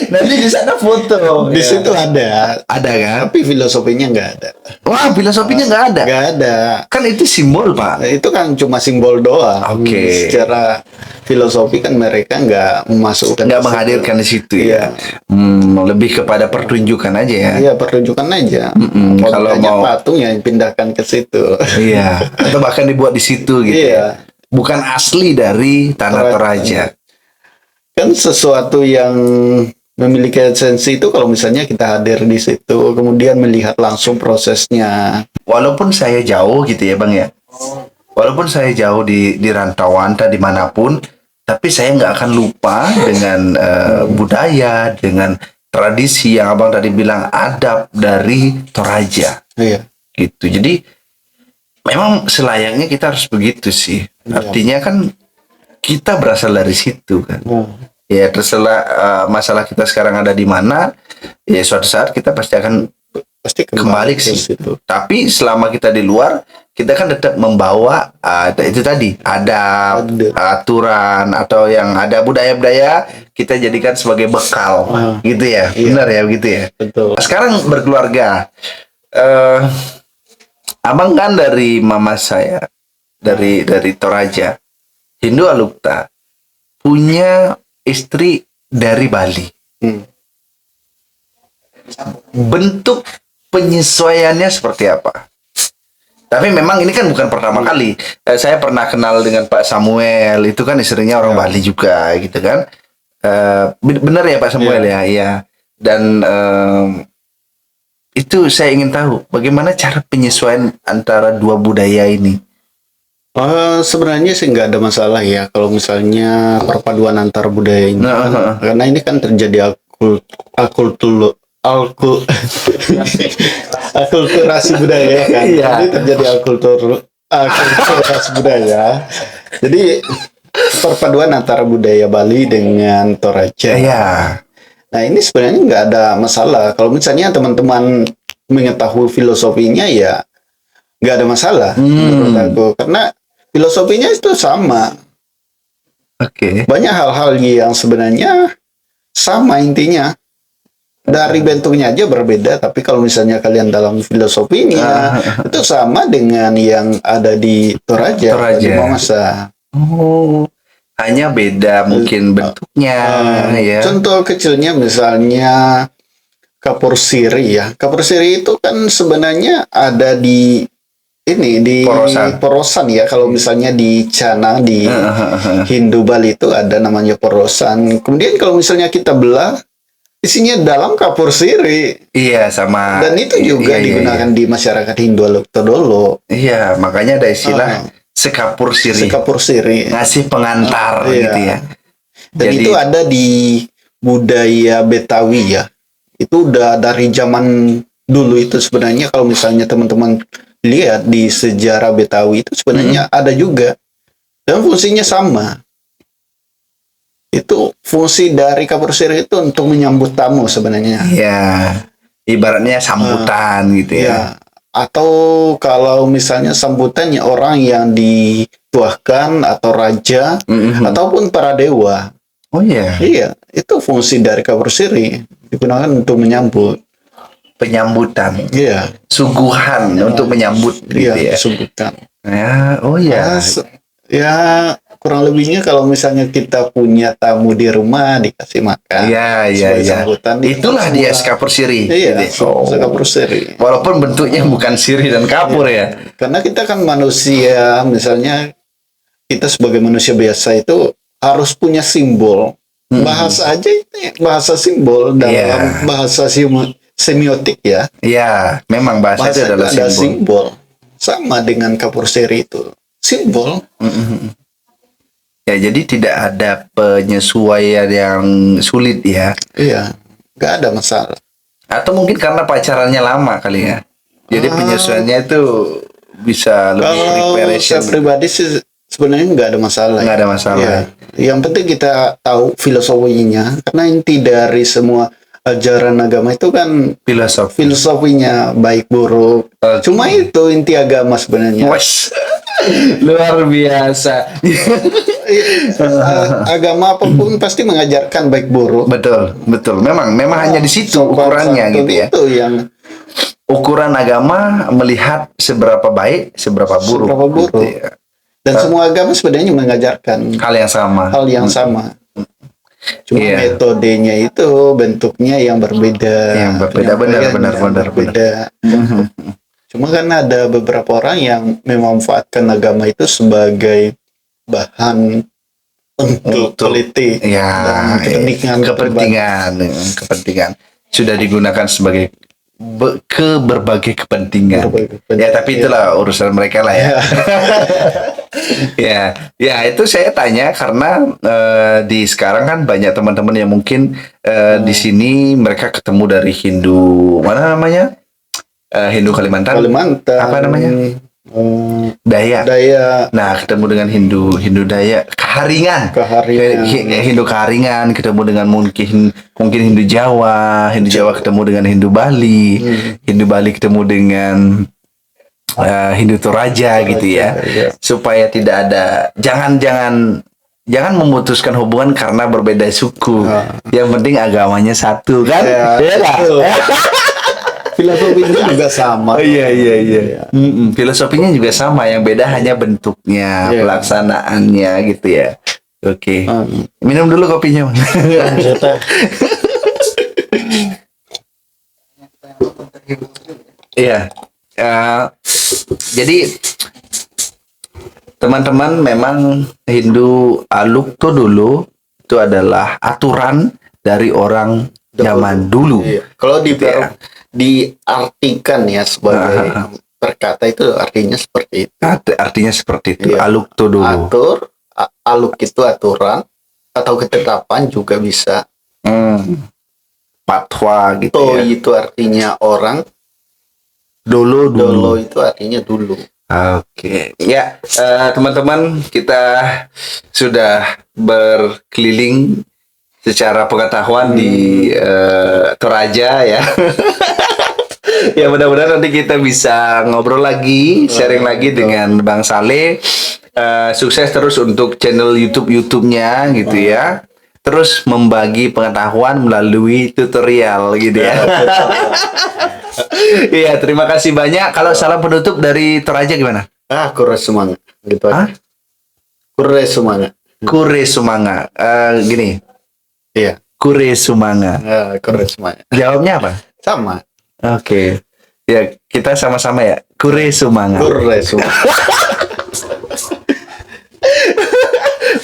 Nanti di sana foto. Di situ ada. Ada kan? Tapi filosofinya nggak ada. Wah, filosofinya nggak ada. Nggak ada. Kan itu simbol, Pak. Itu kan cuma simbol doang. Oke. Secara filosofi kan mereka nggak memasukkan. Nggak ke situ. menghadirkan di situ Iya. ya. Lebih kepada pertunjukan aja ya. Iya, pertunjukan aja. Kalau Kalau mau- patung ya pindahkan ke situ. Iya. Atau bahkan dibuat di situ gitu Iya. ya. Bukan asli dari tanah Toraja. Kan sesuatu yang memiliki esensi itu kalau misalnya kita hadir di situ, kemudian melihat langsung prosesnya. Walaupun saya jauh gitu ya Bang ya. Walaupun saya jauh di rantauan entah dimanapun, tapi saya nggak akan lupa dengan budaya, dengan tradisi yang Abang tadi bilang adab dari Toraja Iya. gitu. Jadi memang selayaknya kita harus begitu sih. Artinya kan kita berasal dari situ kan. Ya terserah masalah kita sekarang ada di mana, ya suatu saat kita pasti akan Pasti kembali ke situ. Tapi selama kita di luar, kita kan tetap membawa itu tadi ada aturan atau yang ada budaya-budaya kita jadikan sebagai bekal, gitu ya. Iya. Benar ya begitu ya. Betul. Sekarang berkeluarga, abang kan dari mama saya dari Toraja, Hindu Alukta, punya istri dari Bali. Bentuk penyesuaiannya seperti apa? Tapi memang ini kan bukan pertama kali. Saya pernah kenal dengan Pak Samuel, itu kan istrinya orang Bali juga, gitu kan? Benar ya Pak Samuel ya, iya. Dan itu saya ingin tahu bagaimana cara penyesuaian antara dua budaya ini. Sebenarnya sih nggak ada masalah ya kalau misalnya perpaduan antar budaya ini. Karena ini kan terjadi akulturasi budaya kan. Iya. Jadi terjadi akulturasi budaya. Jadi perpaduan antara budaya Bali dengan Toraja. Iya. Nah ini sebenarnya nggak ada masalah. Kalau misalnya teman-teman mengetahui filosofinya ya nggak ada masalah menurut aku. Karena filosofinya itu sama. Oke. Banyak hal-hal yang sebenarnya sama intinya. Dari bentuknya aja berbeda, tapi kalau misalnya kalian dalam filosofinya itu sama dengan yang ada di Toraja, di Mamasa. Oh, hanya beda mungkin bentuknya ya. Contoh kecilnya misalnya kapur siri ya. Kapur siri itu kan sebenarnya ada di ini di porosan ya. Kalau misalnya di Cana di Hindu Bali itu ada namanya porosan. Kemudian kalau misalnya kita belah isinya dalam kapur siri. Iya sama. Dan itu juga digunakan di masyarakat Hindu Alukta dulu. Iya, makanya ada istilah sekapur siri. Sekapur siri. Ngasih pengantar gitu ya. Dan itu ada di budaya Betawi ya. Itu udah dari zaman dulu itu sebenarnya kalau misalnya teman-teman lihat di sejarah Betawi itu sebenarnya ada juga. Dan fungsinya sama. Itu fungsi dari kapur siri itu untuk menyambut tamu sebenarnya. Iya. Ibaratnya sambutan gitu ya. Ya. Atau kalau misalnya sambutannya orang yang dituahkan atau raja ataupun para dewa. Oh iya. Iya, itu fungsi dari kapur siri digunakan untuk menyambut. Penyambutan. Iya. Suguhan untuk menyambut gitu ya. Sambutan. Ya, oh ya. Ya kurang lebihnya kalau misalnya kita punya tamu di rumah dikasih makan. Iya, sebagai iya. sambutan, Itulah semua- dia kapur siri. Iya, Gitu. kapur siri. Walaupun bentuknya bukan siri dan kapur ya. Karena kita kan manusia, misalnya kita sebagai manusia biasa itu harus punya simbol. Bahasa aja itu bahasa simbol dalam Iya. bahasa semiotik ya. Iya, memang bahasa itu Bahasa adalah ada simbol. simbol. Sama dengan kapur seri itu. Simbol. Ya, jadi tidak ada penyesuaian yang sulit ya. Iya. Nggak ada masalah. Atau mungkin karena pacarannya lama kali ya. Jadi penyesuaiannya itu bisa lebih Kalau preparation. saya pribadi sih sebenarnya nggak ada masalah. Nggak ada masalah. Ya. Yang penting kita tahu filosofinya. Karena inti dari semua ajaran agama itu kan Filosofi. filosofinya baik buruk. Oke. Cuma itu inti agama sebenarnya. Wes. Luar biasa. Agama apapun pasti mengajarkan baik buruk. Betul, betul. Memang hanya di situ Sopan ukurannya santun gitu ya. Itu yang Ukuran agama melihat seberapa baik, seberapa buruk. Seberapa buruk. Gitu ya. dan semua agama sebenarnya mengajarkan Hal yang sama. hal yang sama. Cuma Iya. metodenya itu bentuknya yang berbeda. Yang berbeda, Penyampaiannya benar. berbeda. Cuma kan ada beberapa orang yang memanfaatkan agama itu sebagai bahan untuk politik Ya, dan kepentingan sudah digunakan sebagai ke berbagai kepentingan. Berbagai kepentingan, Ya, tapi itulah urusan mereka lah ya. Ya, itu saya tanya karena di sekarang kan banyak teman-teman yang mungkin di sini mereka ketemu dari Hindu mana namanya? Hindu Kalimantan. Apa namanya? Dayak. Daya Nah, ketemu dengan Hindu Dayak Kaharingan. Hindu Kaharingan ketemu dengan mungkin Hindu Jawa ketemu dengan Hindu Bali. Hindu Bali ketemu dengan Hindu Toraja gitu ya. iya. Supaya tidak ada jangan memutuskan hubungan karena berbeda suku. Yang penting agamanya satu kan? Ya, Iya lah. betul. Filosofinya juga sama. Oh, iya. Filosofinya juga sama, yang beda hanya bentuknya, Iya. pelaksanaannya gitu ya. Oke. Minum dulu kopinya, Bang. Iya. Jadi teman-teman, memang Hindu Aluk tuh dulu itu adalah aturan dari orang zaman dulu. Iya. Kalau Ya. diartikan ya sebagai perkata itu artinya seperti itu. Artinya seperti itu. Iya. Aluk tuh dulu. Aluk itu aturan atau ketetapan juga bisa. Patwa gitu To ya. itu artinya orang, Dolo. dolo itu artinya dulu. Oke, ya teman-teman, kita sudah berkeliling secara pengetahuan di Toraja ya. Ya, mudah-mudahan nanti kita bisa ngobrol lagi, sharing lagi dengan Bang Saleh. Sukses terus untuk channel YouTube-nya gitu ya. Terus membagi pengetahuan melalui tutorial gitu ya. Iya, terima kasih banyak. Kalau salam penutup dari Toraja gimana? Kure semangat gitu aja. Kure semangat. Kure Sumanga. Gini, Iya. Kure Sumanga. Kure semangat. Jawabnya apa? Sama. Oke. Ya, kita sama-sama ya. Kure Sumanga. Kure semangat.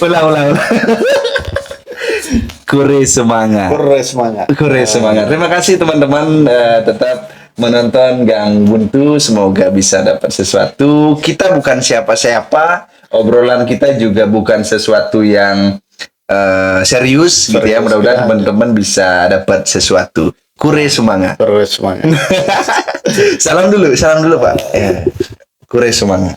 Ulang. Kure Sumanga. Kure semangat. Kure semangat. Terima kasih teman-teman, tetap menonton Gang Buntu. Semoga bisa dapat sesuatu. Kita bukan siapa-siapa. Obrolan kita juga bukan sesuatu yang serius gitu ya. Mudah-mudahan teman-teman bisa dapat sesuatu. Kure semangat. Kure semangat. Salam dulu Pak. Ya. Kure semangat.